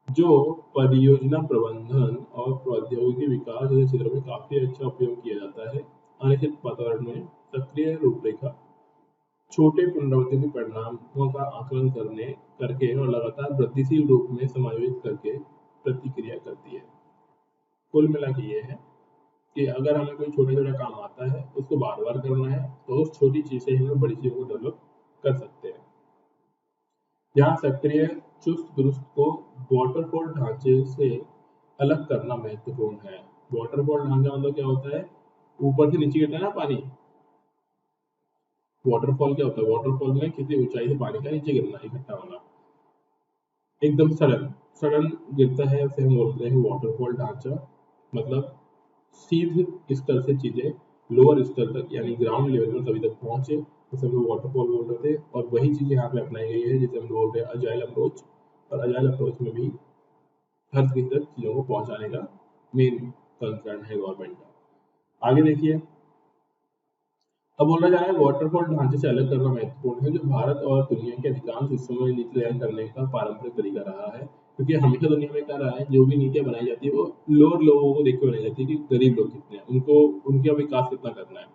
Speaker 1: जो परियोजना प्रबंधन और प्रौद्योगिकी विकास जैसे क्षेत्रों में काफी अच्छा उपयोग किया जाता है। अनिश्चित वातावरण में सक्रिय रूपरेखा, छोटे पुनरावृत्ति के परिणामों का आकलन करने करके और लगातार वृद्धिशील रूप में समायोजित करके प्रतिक्रिया करती है। कुल मिला के ये है कि अगर हमें कोई छोटा छोटा काम आता है उसको बार बार करना है तो उस छोटी चीज से हम लोग बड़ी चीजों को डेवलप कर सकते हैं। यहाँ सक्रिय चुस्त दुरुस्त को वाटरफॉल ढांचे से अलग करना महत्वपूर्ण है। वाटरफॉल ढांचा मतलब क्या होता है? ऊपर से नीचे गिरता है ना पानी। वाटरफॉल क्या होता है? वाटरफॉल में किसी ऊंचाई से पानी का नीचे गिरना, इकट्ठा होना, एकदम सडन सडन गिरता है, उसे हम बोलते हैं वाटरफॉल ढांचा। मतलब सीधे स्तर से चीजें लोअर स्तर तक यानी ग्राउंड लेवल में सभी तक पहुंचे, उसे हम लोग वाटरफॉल बोल रहे थे। और वही चीज यहाँ पे अपनाई गई है जिसे हम बोल रहे हैं अजाइल अप्रोच। और अजाइल अप्रोच में भी हर किसी तक चीजों को पहुंचाने का मेन कंसर्न है गवर्नमेंट का। आगे देखिए, अब बोला जा रहा है वाटरफॉल ढांचे से अलग करना महत्वपूर्ण है, जो भारत और दुनिया के अधिकांश हिस्सों में नीति तैयार करने का पारंपरिक तरीका रहा है। क्योंकि हमेशा दुनिया में क्या रहा है, जो भी नीतियां बनाई जाती है वो लोअर लोगों को देख के बनाई जाती है कि गरीब लोग कितने हैं, उनको उनका विकास कितना करना है।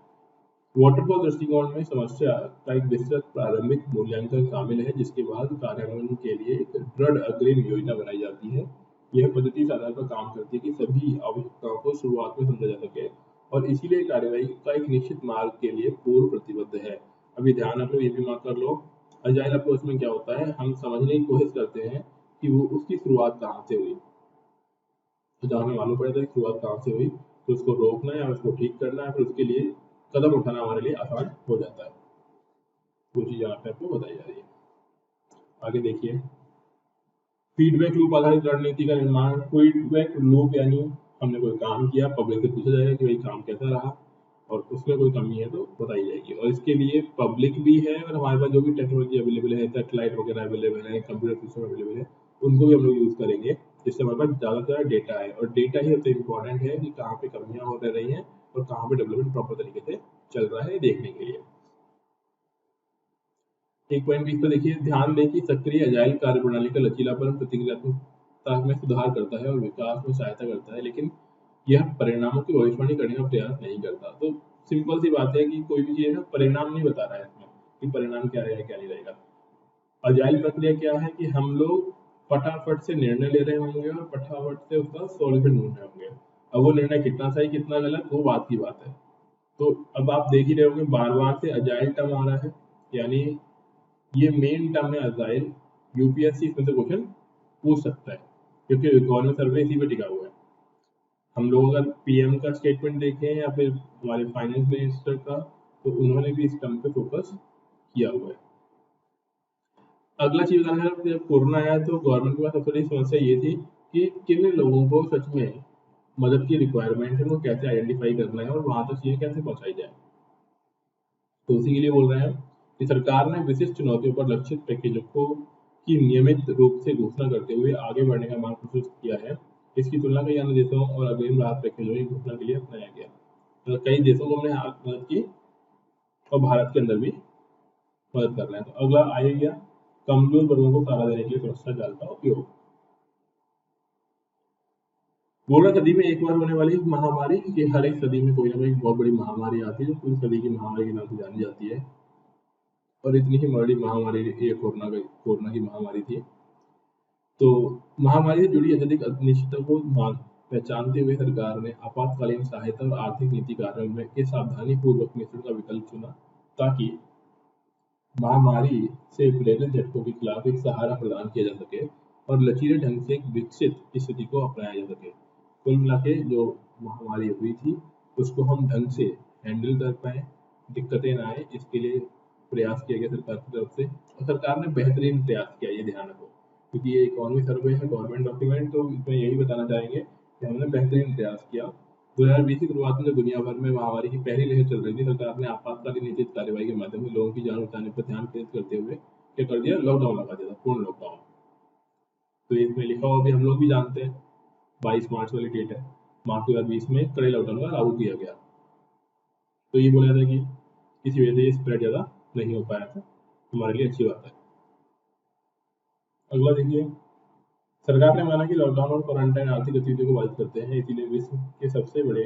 Speaker 1: वाटरफॉल दृष्टिकोण में समस्या का एक विस्तृत प्रारंभिक मूल्यांकन शामिल है, जिसके बाद कार्यान्वयन के लिए एक दृढ़ अग्रिम योजना बनाई जाती है। यह पद्धति इस आधार पर काम करती है कि सभी आवश्यकताओं को शुरुआत में समझा जा सके और इसीलिए कार्यवाही का एक निश्चित मार्ग के लिए पूर्व प्रतिबद्ध है। अभी ध्यान रखो, ये भी मार्क कर लो। अजाइल अप्रोच में क्या होता है, हम समझने की कोशिश करते हैं कि वो उसकी शुरुआत कहाँ से हुई। तो जब हमें मालूम पड़ेगा कि शुरुआत कहाँ से हुई तो उसको रोकना या उसको ठीक करना है, फिर उसके लिए कदम उठाना हमारे लिए आसान हो जाता है। वो चीज़ यहाँ पे आपको बताई जा रही है। आगे देखिए, फीडबैक लूप आधारित रणनीति का निर्माण। फीडबैक लूप यानी हमने कोई काम किया, पब्लिक से पूछा जाएगा कि भाई काम कैसा रहा और उसमें कोई कमी है तो बताई जाएगी। और इसके लिए पब्लिक भी है और हमारे पास जो भी टेक्नोलॉजी अवेलेबल है, सैटेलाइट वगैरह अवेलेबल है, कंप्यूटर सिस्टम अवेलेबल है, उनको भी हम लोग यूज़ करेंगे, जिससे हमारे पास ज़्यादा से ज़्यादा डेटा है। और डेटा ही सबसे इंपॉर्टेंट है कि कहाँ पे कमियाँ हो रही हैं और कहाँ पे डेवलपमेंट प्रॉपर तरीके से चल रहा है देखने के लिए। 1.20 पे देखिए, ध्यान दें कि सक्रिय अजाइल कार्यप्रणाली का लचीलापन प्रतिक्रियात्मकता में सुधार करता है और विकास में सहायता करता है, लेकिन यह परिणामों की भविष्यवाणी करने का प्रयास नहीं करता। तो सिंपल सी बात है कि कोई भी चीज़ है ना, परिणाम नहीं बता रहा है इसमें कि परिणाम क्या रहेगा क्या नहीं रहेगा। अजाइल प्रक्रिया क्या है कि हम लोग फटाफट से निर्णय ले रहे होंगे और फटाफट से उसका सॉल्यूशन ढूंढ रहे होंगे। अब वो निर्णय कितना सही कितना गलत वो बात की बात है। तो अब आप देख ही रहे होंगे बार बार से अजाइल टर्म आ रहा है, यानी ये मेन टर्म है अजाइल। यूपीएससी इसमें से क्वेश्चन पूछ सकता है क्योंकि गवर्नमेंट सर्वे इसी पे टिका हुआ है। हम लोग अगर पीएम का स्टेटमेंट देखें या फिर हमारे फाइनेंस मिनिस्टर का, तो उन्होंने भी इस टर्म पे फोकस किया हुआ है। अगला चीज बताना है, जब कोरोना आया तो गवर्नमेंट के पास सबसे बड़ी समस्या ये थी कि किन लोगों को सच में मदद की रिक्वायरमेंट है, उनको कैसे आइडेंटिफाई करना है और वहां तक चीजें कैसे पहुंचाई जाए। तो उसी के लिए बोल रहे हैं कि सरकार ने विशिष्ट चुनौतियों पर लक्षित पैकेजों को की नियमित रूप से घोषणा करते हुए आगे बढ़ने का मार्ग प्रशस्त किया है। इसकी तुलना कई अन्य देशों और अग्रिम राहत पैकेजों की घोषणा के लिए अपनाया गया। तो कई देशों को हमने मदद की और भारत के अंदर भी मदद कर रहे हैं। तो अगला आ गया कमजोर वर्गों को सहारा देने के लिए सुरक्षा जाल का उपयोग। 16 सदी में एक बार होने वाली महामारी, कि हर एक सदी में कोई ना कोई बहुत बड़ी महामारी आती है जो पूरी सदी की महामारी के नाम से जानी जाती है। और इतनी ही बड़ी महामारी ये कोरोना की महामारी थी। तो महामारी से जुड़ी अत्यधिक अनिश्चितता को पहचानते हुए सरकार ने आपातकालीन सहायता और आर्थिक नीति कार्यान्वयन के सावधानी पूर्वक मिश्रण का विकल्प चुना, ताकि महामारी से प्रेरित झटकों के खिलाफ एक सहारा प्रदान किया जा सके और लचीले ढंग से एक विकसित स्थिति को अपनाया जा सके। कुल मिला के जो महामारी हुई थी उसको हम ढंग से हैंडल कर पाए, दिक्कतें ना आए, इसके लिए प्रयास किया गया सरकार की तरफ से। और सरकार ने बेहतरीन प्रयास किया, ये ध्यान रखो, क्योंकि ये इकोनॉमी सर्वे है, गवर्नमेंट डॉक्यूमेंट, तो इसमें यही बताना चाहेंगे कि हमने बेहतरीन प्रयास किया। 2020 की शुरुआत में जब दुनिया भर में महामारी की पहली लहर चल रही थी, सरकार ने आपातकालीन निश्चित कार्यवाही के माध्यम से लोगों की जान बचाने पर ध्यान केंद्रित करते हुए क्या कर दिया, लॉकडाउन लगा दिया था, पूर्ण लॉकडाउन। तो इसमें लिखा हुआ भी हम लोग भी जानते हैं, 22 मार्च वाली डेट है, मार्च 2020 में कड़े लॉकडाउन का लागू किया गया। तो ये बोला था कि किसी वजह से स्प्रेड ज़्यादा नहीं हो पाया था, हमारे लिए अच्छी बात है। अगला देखिए, सरकार ने माना कि लॉकडाउन और क्वारंटाइन आर्थिक गतिविधियों को बाधित करते हैं, इसीलिए विश्व के सबसे बड़े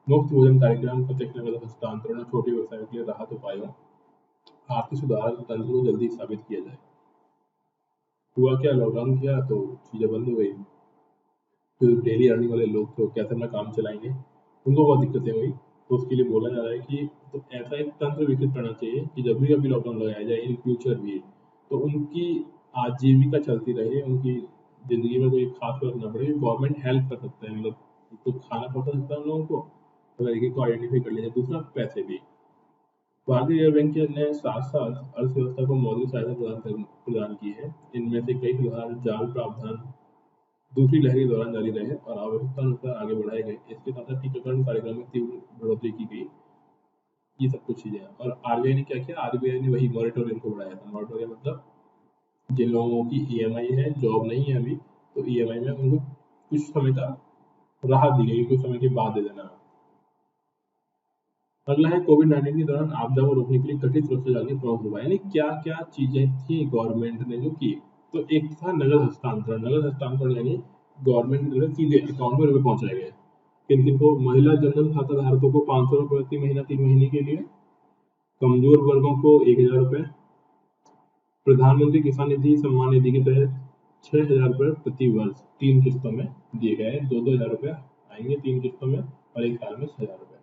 Speaker 1: मुफ्त भोजन कार्यक्रम, प्रत्यक्ष नकद हस्तांतरण और छोटे व्यवसायों के लिए राहत उपायों, आर्थिक सुधार तंत्र को जल्दी साबित किया जाए। हुआ क्या, लॉकडाउन किया तो चीज़ें बंद हो गई, जो डेली अर्निंग वाले लोग थे कैसे अपना काम चलाएंगे, उनको बहुत दिक्कतें हुई। तो उसके लिए बोला जा रहा है कि तो ऐसा एक तंत्र विकसित करना चाहिए कि जब भी कभी लॉकडाउन लगाया जाए इन फ्यूचर भी, तो उनकी आजीविका चलती रहे, उनकी जिंदगी में कोई खास फर्क ना पड़े। गवर्नमेंट हेल्प कर सकता है, मतलब तो खाना पहुंचा सकता है उन लोगों को, अगर एक को आइडेंटिफाई कर लिया, दूसरा पैसे भी। भारतीय रिजर्व बैंक ने साथ साथ अर्थव्यवस्था को मौद्रिक सहायता प्रदान की है। इनमें से कई सुधार जाल प्रावधान दूसरी लहर के दौरान जारी रहे और आवश्यकता अनुसार आगे बढ़ाए गए। इसके साथ साथ टीकाकरण कार्यक्रम में तीव्र बढ़ोतरी की गई। ये सब कुछ चीजें हैं। और आरबीआई ने क्या किया, आरबीआई ने वही मॉरेटोरियम को बढ़ाया था। मॉरेटोरियम मतलब जिन लोगों की ईएमआई है, जॉब नहीं है अभी, तो ईएमआई में उनको कुछ समय का राहत दी गई, कुछ समय के बाद दे देना। अगला है कोविड-19 के दौरान आपदा को रोकने के लिए गठित सुरक्षा जाल के प्रमुख उपाय, यानी क्या क्या चीजें थी गवर्नमेंट ने जो की। तो एक था नगद हस्तांतरण। नगद हस्तांतरण यानी गवर्नमेंट की तरफ सीधे अकाउंट में रुपए पहुंचाए गए। किन किन को, महिला जनधन खाता धारकों को 500 रुपए प्रति महीना 3 महीने के लिए, कमजोर वर्गों को 1000 रुपए, प्रधानमंत्री किसान निधि सम्मान निधि के तहत 6000 रुपए प्रति वर्ष 3 किस्तों में दिए गए। 2-2 हजार रुपए आएंगे 3 किस्तों में, और एक साल में 6000 रुपए।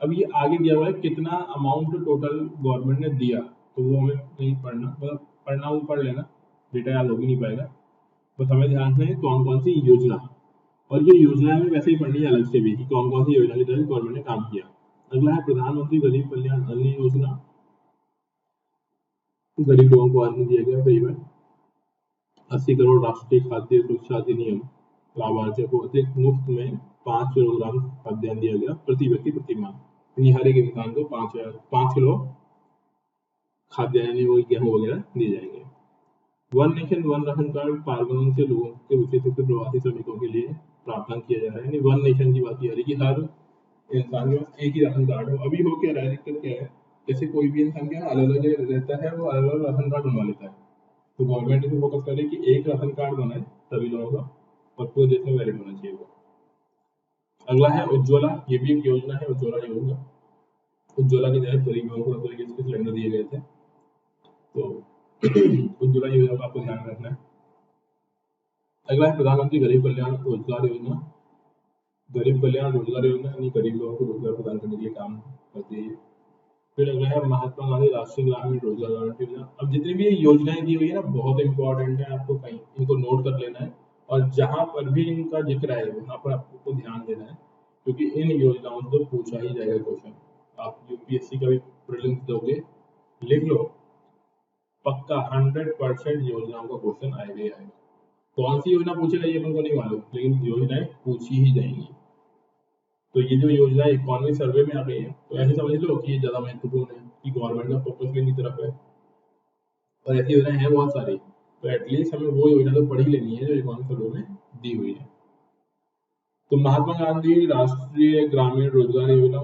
Speaker 1: अब ये आगे दिया हुआ है कितना अमाउंट टोटल गवर्नमेंट ने दिया, तो वो हमें नहीं पढ़ना, मतलब पढ़ना वो पढ़ लेना, डेटा याद हो भी नहीं पाएगा। बस हमें ध्यान रखना है कौन कौन सी योजना, और ये योजना हमें वैसे ही पढ़नी है अलग से भी कि कौन कौन सी योजना के तहत गवर्नमेंट ने काम किया। अगला है प्रधानमंत्री गरीब कल्याण अन्न योजना। गरीब लोगों को अन्न दिया गया करीबन 80 करोड़। राष्ट्रीय खाद्य सुरक्षा अधिनियम, लाभार्थियों को अतिरिक्त मुफ्त में 5 किलोग्राम खाद्यान्न दिया गया प्रति व्यक्ति प्रति माह, यानी हर एक इंसान को 5 किलो खाद्यान्न, वो गेहूं वगैरह दिए जाएंगे। One nation one ration card पारगमन से लोगों के, विशेष रूप से प्रवासी श्रमिकों के लिए प्रावधान किया जा रहा है। यानी वन नेशन की बात की जा रही है कि हर इंसान के पास एक ही राशन कार्ड हो। अभी हो क्या रहा है, दिक्कत क्या है, जैसे कोई भी इंसान क्या अलग अलग जगह रहता है, वो अलग अलग राशन कार्ड बनवा लेता है। तो गवर्नमेंट इसे फोकस करे कि एक राशन कार्ड बनाए सभी लोगों का, और पूरे देश में वैलिड होना चाहिए वो। अगला है उज्ज्वला, ये भी एक योजना है, उज्ज्वला योजना। उज्ज्वला के तहत गरीब लोगों को रसोई गैस के सिलेंडर दिए गए थे। तो उज्ज्वला योजना का आपको ध्यान रखना है। अगला है प्रधानमंत्री गरीब कल्याण रोजगार योजना। गरीब कल्याण रोजगार योजना यानी गरीब लोगों को रोजगार प्रदान करने के लिए काम करती है। फिर अगला है महात्मा गांधी राष्ट्रीय ग्रामीण रोजगार गारंटी योजना। अब जितनी भी योजनाएं दी हुई है ना, बहुत इंपॉर्टेंट है, आपको कहीं इनको नोट कर लेना है, और जहां पर भी इनका जिक्र है वहां पर आपको ध्यान देना है, क्योंकि इन योजनाओं से तो पूछा ही जाएगा क्वेश्चन। आप यूपीएससी का भी प्रीलिम्स दोगे, लिख लो, पक्का 100% योजनाओं का क्वेश्चन आएगा ही आएगा। कौन सी योजना पूछेगा ये अपन को नहीं मालूम, लेकिन योजनाएं पूछी ही जाएंगी। तो ये जो योजना इकोनॉमिक सर्वे में आ गई है, तो ऐसे समझ लो कि ये ज्यादा महत्वपूर्ण है, कि गवर्नमेंट का फोकस भी इनकी तरफ है, और ऐसी योजनाएं हैं बहुत सारी। तो एटलीस्ट हमें वो योजना तो पढ़ ही लेनी है जो इकोनॉमिक सर्वे में दी हुई है। तो महात्मा गांधी राष्ट्रीय ग्रामीण रोजगार योजना,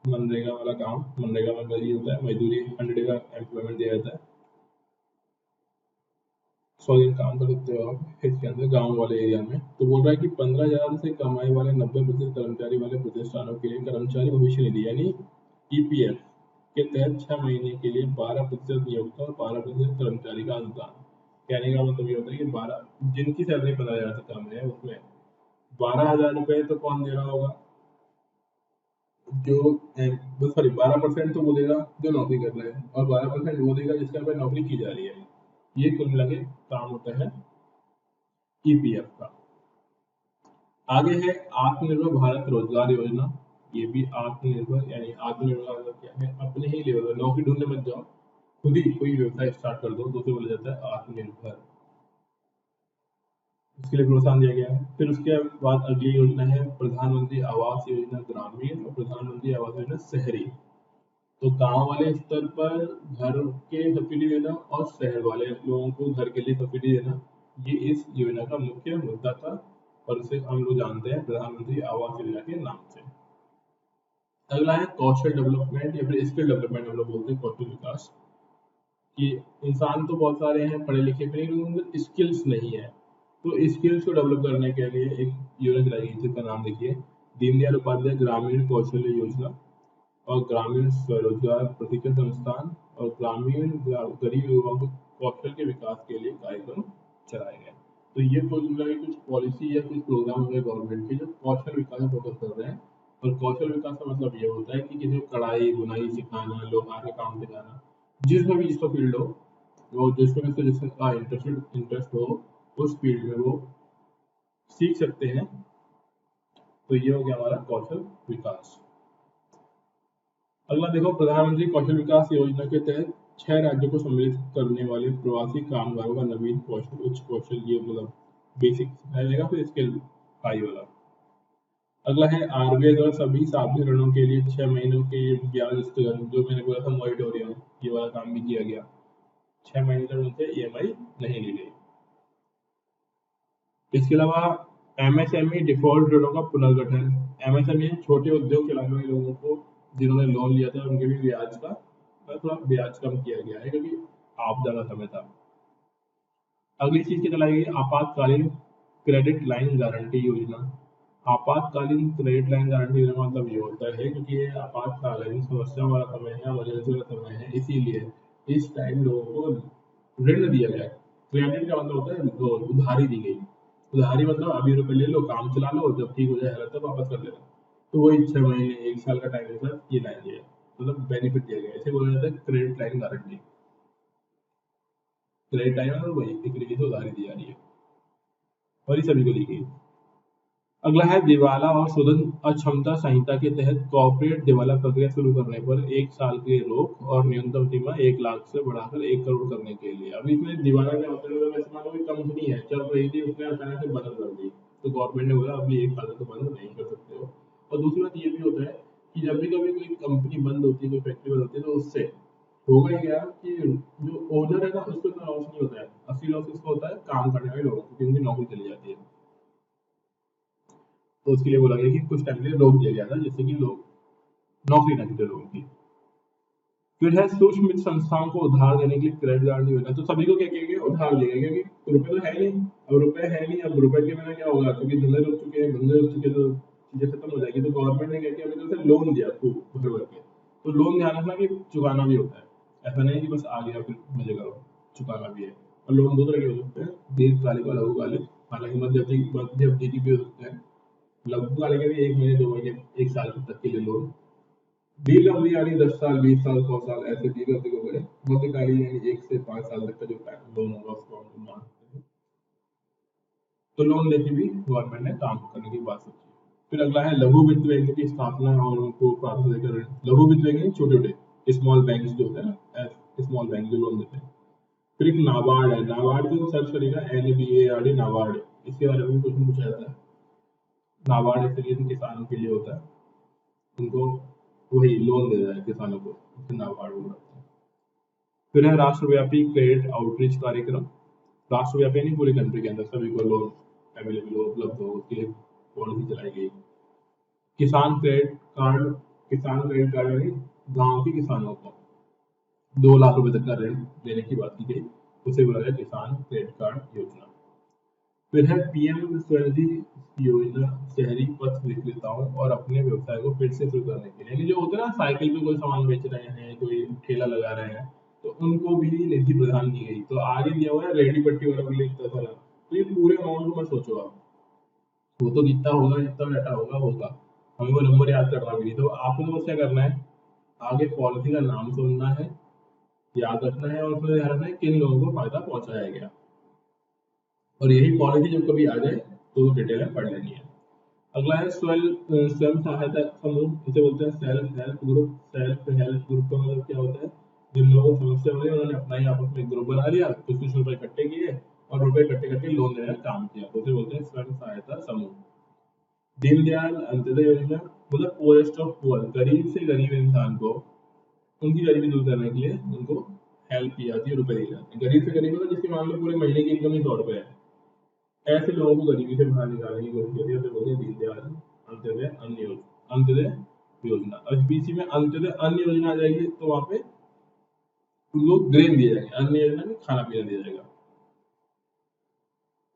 Speaker 1: मनरेगा वाला काम, मनरेगा में ये होता है मजदूरी, 100 डे का एम्प्लॉयमेंट दिया जाता है। 100 दिन काम कर सकते हो आप इसके अंदर गाँव वाले एरिया में। तो बोल रहा है कि 15,000 से कमाई वाले 90% कर्मचारी वाले प्रतिष्ठानों के लिए कर्मचारी भविष्य निधि यानी ईपीएफ के तहत 6 महीने के लिए 12% नियोक्ता और 12% कर्मचारी का अनुदान। कहने का मतलब ये होता है कि 12 जिनकी सैलरी 15,000 से कम है उसमें 12,000 रुपए तो कौन दे रहा होगा, जो सॉरी 12% तो वो देगा जो नौकरी कर रहा है और 12% वो देगा जिसके यहाँ पे नौकरी की जा रही है। ये कुल मिला के काम होता है ईपीएफ का। आगे है आत्मनिर्भर भारत रोजगार योजना। ये भी आत्मनिर्भर यानी आत्मनिर्भर का मतलब क्या है, अपने ही लेवल नौकरी ढूंढने मत जाओ, खुद ही कोई व्यवसाय स्टार्ट कर दो, तो उसे बोला जाता है आत्मनिर्भर। इसके लिए प्रोत्साहन दिया गया है। फिर उसके बाद अगली योजना है प्रधानमंत्री आवास योजना ग्रामीण और प्रधानमंत्री आवास योजना शहरी। तो गांव वाले स्तर पर घर के सब्सिडी देना और शहर वाले लोगों को घर के लिए सब्सिडी देना, ये इस योजना का मुख्य मुद्दा था और इसे हम लोग जानते हैं प्रधानमंत्री आवास योजना के नाम से। अगला है कौशल डेवलपमेंट या फिर स्किल डेवलपमेंट, हम लोग बोलते हैं कौशल विकास। कि इंसान तो बहुत सारे हैं पढ़े लिखे पे, लेकिन उनमें स्किल्स नहीं है। तो स्किल्स को डेवलप करने के लिए एक योजना चलाई गई जिसका नाम देखिए दीनदयाल उपाध्याय ग्रामीण कौशल्य योजना और ग्रामीण स्वरोजगार प्रशिक्षण संस्थान और ग्रामीण गरीब युवाओं को कौशल के विकास के लिए कार्यक्रम चलाए गए। तो ये कुल मिला के कुछ पॉलिसी या कुछ प्रोग्राम हो गए गवर्नमेंट के जो कौशल विकास में फोकस कर रहे हैं। और कौशल विकास का मतलब ये होता है कि किसी को कढ़ाई बुनाई सिखाना, लोहार का काम सिखाना, जिसमें भी जिसका फील्ड हो, वो जिसमें भी जिसका इंटरेस्ट हो उस फील्ड में वो सीख सकते हैं। तो ये हो गया हमारा कौशल विकास। अगला देखो प्रधानमंत्री कौशल विकास योजना के तहत 6 राज्यों को सम्मिलित करने वाले प्रवासी कामगारों का नवीन कौशल उच्च कौशल, ये मतलब बेसिक सिखाया जाएगा, फिर स्किल हाई वाला। अगला है आरबीआई द्वारा सभी सावधि ऋणों के लिए 6 महीनों के ब्याज स्थगन, जो मैंने बोला था मॉरिटोरियम, ये वाला काम भी किया गया। 6 महीने तक उनसे ईएमआई नहीं ली गई। इसके अलावा एमएसएमई डिफॉल्ट ऋणों का पुनर्गठन। एमएसएमई छोटे उद्योग चलाने वाले लोगों को जिन्होंने लोन लिया था उनके भी ब्याज का थोड़ा ब्याज कम किया गया है क्योंकि आपदा का समय था। अगली चीज की चलाई गई आपातकालीन क्रेडिट लाइन गारंटी योजना। आपातकालीन क्रेडिट लाइन गारंटी योजना का मतलब ये होता है क्योंकि ये आपातकालीन समस्या वाला समय है, इमरजेंसी वाला समय है, इसीलिए इस टाइम लोगों को ऋण दिया गया। क्रेडिट का मतलब होता है उधारी दी गई। उधारी मतलब अभी रुपए ले लो, काम चला लो, जब ठीक हो जाए हालत तब वापस कर लेना। तो वही 6 महीने 1 साल का टाइम के साथ ये लाइन दिया है, मतलब बेनिफिट दिया गया है। इसे बोला जाता है credit line guarantee. Credit line मतलब वही एक तरीके से उधारी दी जा रही है और ये सभी को दी गई। अगला है दिवाला और शोधन अक्षमता संहिता के तहत कॉर्पोरेट दिवाला प्रक्रिया शुरू करने पर 1 साल के लिए रोक और न्यूनतम सीमा 1 लाख से बढ़ाकर 1 करोड़ करने के लिए। अभी इसमें दिवाला क्या होता है, वैसे मानो कोई कंपनी है चल रही थी, उसने अचानक से बंद कर दी, तो गवर्नमेंट ने बोला अभी 1 साल तो बंद नहीं कर सकते हो। और दूसरी बात ये भी होता है कि जब भी कभी कोई कंपनी बंद होती है, कोई फैक्ट्री बंद होती है, तो उससे होगा ही क्या कि जो ओनर है ना उसको इतना लॉस नहीं होता है, असली लॉस उसको होता है काम करने वाले लोगों को, क्योंकि उनकी नौकरी चली जाती है। तो उसके लिए बोला गया कि कुछ टाइम के लिए रोक दिया गया था जिससे कि लोग नौकरी ना छूटे लोगों की। फिर है सूक्ष्म वित्त संस्थाओं को उधार देने के लिए क्रेडिट गारंटी योजना। तो सभी को क्या किया गया, उधार दिया गया क्योंकि रुपए तो है नहीं, अब रुपए है नहीं, अब रुपए के बिना क्या होगा, क्योंकि धंधे रुक चुके हैं, धंधे रुक चुके तो चीजें खत्म हो जाएगी। तो गवर्नमेंट ने क्या किया, अपनी तरफ से लोन दिया खूब भर भर के। तो लोन ध्यान रखना कि चुकाना भी होता है, ऐसा नहीं कि बस आ गया फिर मजे करो, चुकाना भी है। और लोन दो तरह के हो सकते हैं, दीर्घकालिक और लघुकालिक। हालांकि मध्य अवधि की भी हो सकते हैं। लघु वाले के भी 1 महीने 2 महीने 1 साल तक के लिए लोन। दीर्घ अवधि यानी 10 साल 20 साल 100 साल ऐसे दीर्घ अवधि को गए। मध्यकालीन यानी 1 से 5 साल तक का जो लोन होगा उसको हम मान सकते हैं। तो लोन लेके भी गवर्नमेंट ने काम करने की बात सोची। फिर अगला है लघु वित्त बैंक की स्थापना और उनको प्राप्त देकर लघु वित्त बैंक छोटे छोटे स्मॉल बैंक जो होते हैं ना, स्मॉल बैंक जो लोन देते हैं। फिर एक नाबार्ड है, नाबार्ड को सर्च करेगा NABARD नाबार्ड, इसके बारे में क्वेश्चन पूछा जाता है। नाबार्ड एक तरीके से किसानों के लिए होता है, उनको वही लोन दे रहा है किसानों को, उसे नाबार्ड बोल रहा है। फिर है राष्ट्रव्यापी क्रेडिट आउटरीच कार्यक्रम। राष्ट्रव्यापी नहीं, पूरी कंट्री के अंदर सभी को लोन अवेलेबल हो, उपलब्ध हो, उसके लिए पॉलिसी चलाई गई। किसान क्रेडिट कार्ड, किसान क्रेडिट कार्ड यानी गांव के किसानों को 2 लाख रुपए तक का ऋण देने की बात की गई। उसे बोला गया किसान क्रेडिट कार्ड योजना। फिर है पीएम स्वनिधि योजना, शहरी पथ विक्रेताओं और अपने व्यवसाय को फिर से शुरू करने के लिए, यानी जो होता है ना साइकिल पे कोई सामान बेच रहे हैं, कोई ठेला लगा रहे हैं, तो उनको भी निधि प्रदान की गई। तो आगे दिया हुआ है रेहड़ी पट्टी वालों के लिए इतना सारा। तो ये पूरे अमाउंट को मत सोचो आप, वो तो जितना होगा जितना डाटा होगा होगा, हमें वो नंबर याद करना भी नहीं। तो आपको तो बस क्या करना है, आगे पॉलिसी का नाम सुनना है, याद रखना है, और उसमें ध्यान रखना है किन लोगों को फायदा पहुंचाया गया, और यही पॉलिसी जब कभी आ जाए तो डिटेल में पढ़ लेनी है। अगला है स्वयं सहायता समूह, इसे बोलते हैं self help group. Self help group का मतलब क्या होता है, जिन लोगों को समस्या हो रही है उन्होंने अपना ही आपस में ग्रुप बना लिया, कुछ कुछ रुपए इकट्ठे किए और रुपए इकट्ठे करके लोन देने का काम किया, तो उसे बोलते हैं स्वयं सहायता समूह। दीनदयाल अंत्योदय योजना मतलब पोरेस्ट ऑफ पुअर, गरीब से गरीब इंसान को उनकी गरीबी दूर करने के लिए उनको हेल्प की जाती है, रुपए दिए जाते हैं। गरीब से गरीब मतलब जिसकी मान लो पूरे महीने की इनकम ही 100 रुपए है, ऐसे लोगों को गरीबी से बाहर निकालने की कोशिश होती है, उसे बोलते हैं दीनदयाल अंत्योदय अन्न योजना। अंत्योदय योजना, अब बीच में अंत्योदय अन्न योजना आ जाएगी तो वहां पे उनको ग्रेन दिया जाएगा, अन्न योजना में खाना पीना दिया जाएगा।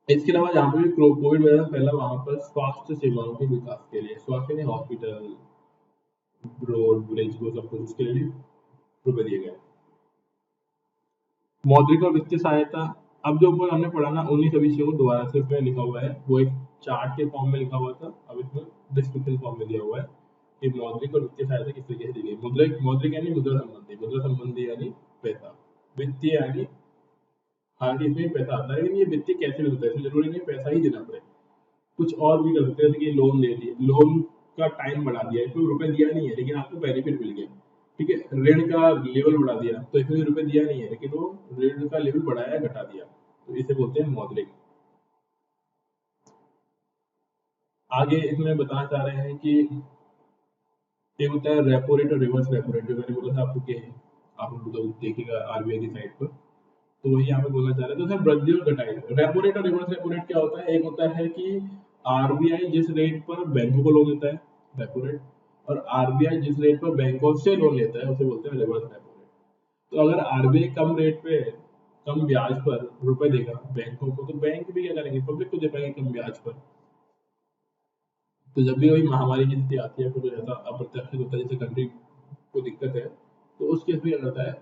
Speaker 1: इसके अलावा जहाँ पे भी कोविड वगैरह फैला वहां पर स्वास्थ्य सेवाओं के विकास के लिए, स्वास्थ्य में हॉस्पिटल, रोड, ब्रिज, वो सब कुछ, उसके लिए भी रुपए दिए गए। मौद्रिक और वित्तीय सहायता, अब जो ऊपर हमने पढ़ा ना 19 विषयों को दोबारा से इसमें लिखा हुआ है, वो एक चार्ट के फॉर्म में लिखा हुआ था, अब इसमें डिस्क्रिप्शन फॉर्म में दिया हुआ है कि मौद्रिक और वित्तीय सहायता किस तरीके से दी गई। मुद्रिक मौद्रिक यानी मुद्रा संबंधी, मुद्रा संबंधी यानी पैसा, वित्तीय यानी हाँ इसमें पैसा आता है, लेकिन ये वित्तीय कैसे मिलता है, इसमें जरूरी नहीं पैसा ही देना पड़े, कुछ और भी कर सकते हैं, जैसे कि लोन दे दिए, लोन का टाइम बढ़ा दिया, इसमें रुपए दिया नहीं है लेकिन आपको बेनिफिट मिल गया, ठीक है। ऋण का लेवल बढ़ा दिया, तो इसमें रुपए दिया नहीं है लेकिन वो ऋण का लेवल बढ़ाया घटा दिया, तो इसे बोलते हैं मौद्रिक। आगे इसमें बताना चाह रहे हैं कि एक होता है रेपो रेट और रिवर्स रेपो रेट, जो मैंने बोला था आपको कि आप लोग तो देखिएगा आरबीआई की साइट पर, तो वही यहाँ पे बोलना चाह रहे हैं। तो सर वृद्धि और घटाई, रेपो रेट और रिवर्स रेपो रेट क्या होता है, एक होता है कि आरबीआई जिस रेट पर बैंकों को लोन देता है रेपो रेट, और आरबीआई जिस रेट पर बैंकों से लोन लेता है उसे बोलते हैं रिवर्स रेपो रेट। तो अगर आरबीआई कम रेट पे कम ब्याज पर रुपए देगा बैंकों को, तो बैंक भी क्या करेंगे, पब्लिक को दे पाएंगे कम ब्याज पर। तो जब भी कोई महामारी की स्थिति आती है, फिर ऐसा अप्रत्याशित होता है जैसे कंट्री को दिक्कत है, तो उस केस में क्या करता है,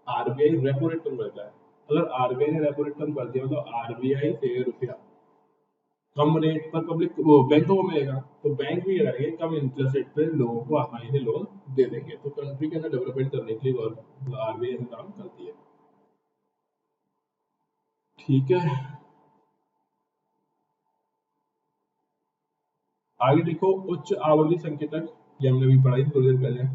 Speaker 1: आरबीआई रेपो रेट कम करता है। अगर आरबीआई ने रेपो रेट कम कर दिया तो आरबीआई से रुपया कम रेट पर पब्लिक वो बैंकों को मिलेगा, तो बैंक भी क्या करेंगे, कम इंटरेस्ट रेट पे लोगों को आसानी से लोन दे देंगे। तो कंट्री के अंदर डेवलपमेंट करने के लिए आरबीआई ऐसा काम करती है, ठीक है। आगे देखो उच्च आवृत्ति संकेतक, ये हमने भी पढ़ाई थी थोड़ी देर पहले।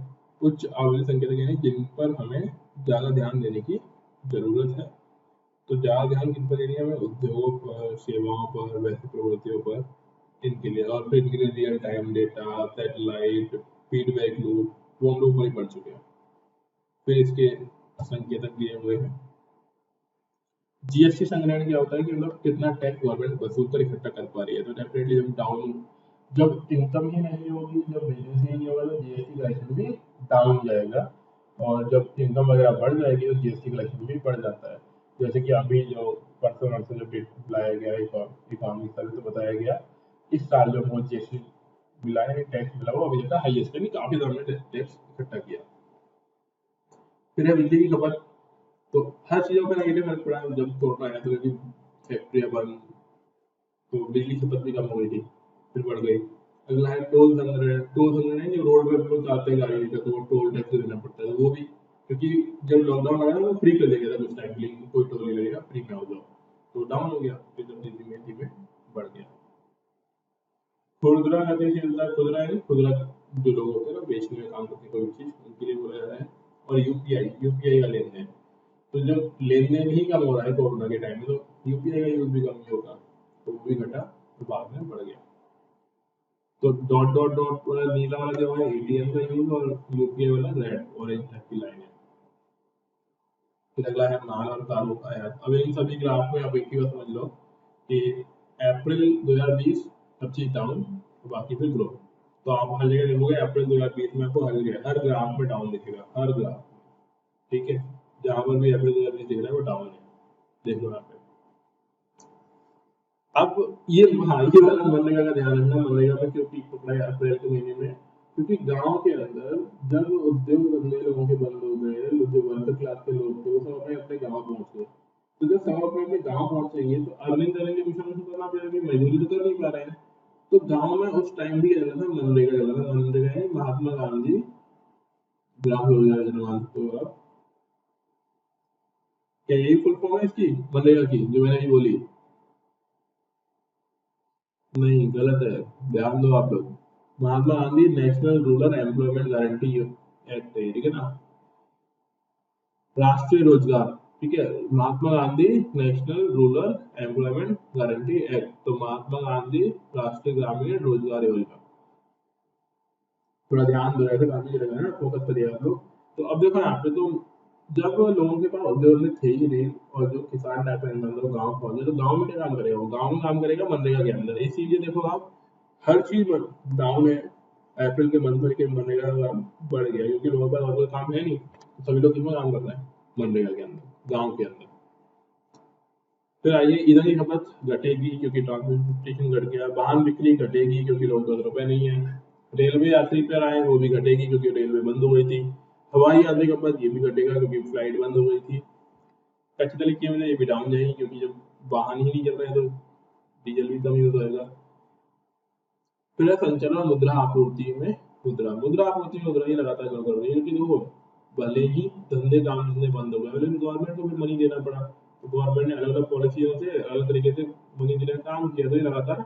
Speaker 1: उच्च आवृत्ति संकेतक यानी जिन पर हमें ज्यादा ध्यान देने की जरूरत है, तो ज्यादा ध्यान किन पर देनी है हमें, उद्योगों पर, सेवाओं पर, वैश्विक प्रवृत्तियों पर, इनके लिए। और फिर इनके लिए real time data, satellite, feedback loop, वो हम लोग वही पढ़ चुके हैं। फिर इसके संकेतक दिए हुए हैं। जीएसटी संग्रहण क्या होता है कि मतलब कितना टैक्स गवर्नमेंट वसूल कर इकट्ठा कर पा रही है, तो डेफिनेटली जब डाउन, जब इनकम ही नहीं होगी, जब बिजनेस ही नहीं होगा, तो जीएसटी कलेक्शन भी डाउन जाएगा, और जब इनकम वगैरह बढ़ जाएगी तो जीएसटी कलेक्शन भी बढ़ जाता है। जैसे कि अभी जो परसों नरसों जो डेट लाया गया इकोनॉमिक सर्वे, तो बताया गया इस साल जो हमको जीएसटी मिला है, टैक्स मिला, वो अभी तक का हाईएस्ट है, नहीं काफी गवर्नमेंट ने टैक्स इकट्ठा किया। फिर है बिजली की खपत, तो हर चीजों पर नेगेटिव इफेक्ट पड़ा है। जब कोरोना आया तो क्योंकि फैक्ट्रियां बंद, तो बिजली खपत भी कम हो गई थी, फिर बढ़ गई। अगला है टोल संग्रहण, टोल संग्रहण जो रोड पे लोग आते हैं गाड़ी लेकर, तो वो टोल टैक्स देना पड़ता है, तो वो भी क्योंकि जब लॉकडाउन आया ना, वो फ्री कर दिया गया था कुछ टाइम के लिए, कोई टोल नहीं लगेगा, फ्री में हो जाओ, तो डाउन हो गया, फिर जब धीमे धीमे बढ़ गया। खुदरा गतिशीलता, खुदरा यानी खुदरा जो लोग होते हैं ना बेचने में काम करते हैं कोई भी चीज, उनके लिए बोला जाता है। और यूपीआई, यूपीआई का लेन देन, तो जब लेन देन ही कम हो रहा है कोरोना के टाइम में, तो यूपीआई का यूज भी कम ही होगा, तो वो भी घटा, तो बाद में बढ़ गया। तो डॉट डॉट डॉट वाला नीला वाला जो है एटीएम का यूज, और यूपीआई वाला रेड ऑरेंज टाइप की लाइन है। फिर अगला है माल और कारों का आयात। अब इन सभी ग्राफ में आप एक ही बात समझ लो कि अप्रैल 2020 सब चीज डाउन, बाकी फिर ग्रोथ। तो आप हर जगह देखोगे अप्रैल 2020 में आपको हर ग्राफ में डाउन दिखेगा, हर ग्राफ, ठीक है, जहां पर भी अप्रैल 2020 दिख रहा है वो डाउन है। देखो यहाँ पे। अब ये, हाँ, ये वाला मनरेगा का ध्यान रखना। मनरेगा में क्यों पीक पकड़ा है अप्रैल के महीने में? क्योंकि गांव के अंदर जब उद्योग धंधे लोगों के बंद हो गए, जो वर्कर क्लास के लोग थे वो सब अपने अपने गाँव पहुंच गए। तो जब सब अपने अपने गाँव पहुंचेंगे तो अर्निंग करेंगे, कुछ ना कुछ करना पड़ेगा, मजदूरी तो कर नहीं पा रहे हैं। तो गांव में उस टाइम भी चल रहा था मनरेगा, चल रहा था। मनरेगा है महात्मा गांधी ग्राम रोजगार योजना, मानते हो आप? क्या यही फुल फॉर्म है इसकी, मनरेगा की, जो मैंने अभी बोली? नहीं, गलत है। ध्यान दो आप लोग। Mahatma Gandhi National Rural Employment Guarantee Act है, ठीक है ना? राष्ट्रीय रोजगार, ठीक है। Mahatma Gandhi National Rural Employment Guarantee Act, तो महात्मा गांधी राष्ट्रीय ग्रामीण रोजगार योजना। थोड़ा ध्यान दो, ऐसे काफी जगह है ना, फोकस करिए आप लोग। तो अब देखो यहाँ पे, तो जब लोगों के पास उद्योग में थे ही नहीं और जो किसान टाइप के अंदर गाँव पहुंचे, तो गाँव में क्या काम करेगा? वो गाँव में काम करेगा मनरेगा के अंदर। इसीलिए देखो आप, हर चीज डाउन है। अप्रैल के मंथ में के मनरेगा का काम बढ़ गया, क्योंकि लोगों के पास और कोई काम है नहीं, तो सभी लोग किसमें काम कर रहे हैं? मनरेगा के अंदर, गाँव के अंदर। फिर आइए, ईंधन की खपत घटेगी क्योंकि ट्रांसपोर्टेशन घट गया। वाहन बिक्री घटेगी क्योंकि लोगों के पास रुपए नहीं है। रेलवे यात्री पर आए, वो भी घटेगी क्योंकि रेलवे बंद हो गई थी। हवाई यात्री खपत ये भी घटेगा क्योंकि फ्लाइट बंद हो गई थी। पेट्रोल की वजह ये भी डाउन जाएगी क्योंकि जब वाहन ही नहीं चल रहे तो डीजल भी कम यूज होगा। फिर है संचलन और मुद्रा आपूर्ति में, मुद्रा आपूर्ति में मुद्रा ही लगातार कम कर रही है, क्योंकि देखो, भले ही धंधे काम धंधे बंद हो गए, लेकिन गवर्नमेंट को भी मनी देना पड़ा। तो गवर्नमेंट ने अलग अलग पॉलिसियों से अलग तरीके से मनी देने का काम किया, तो ये लगातार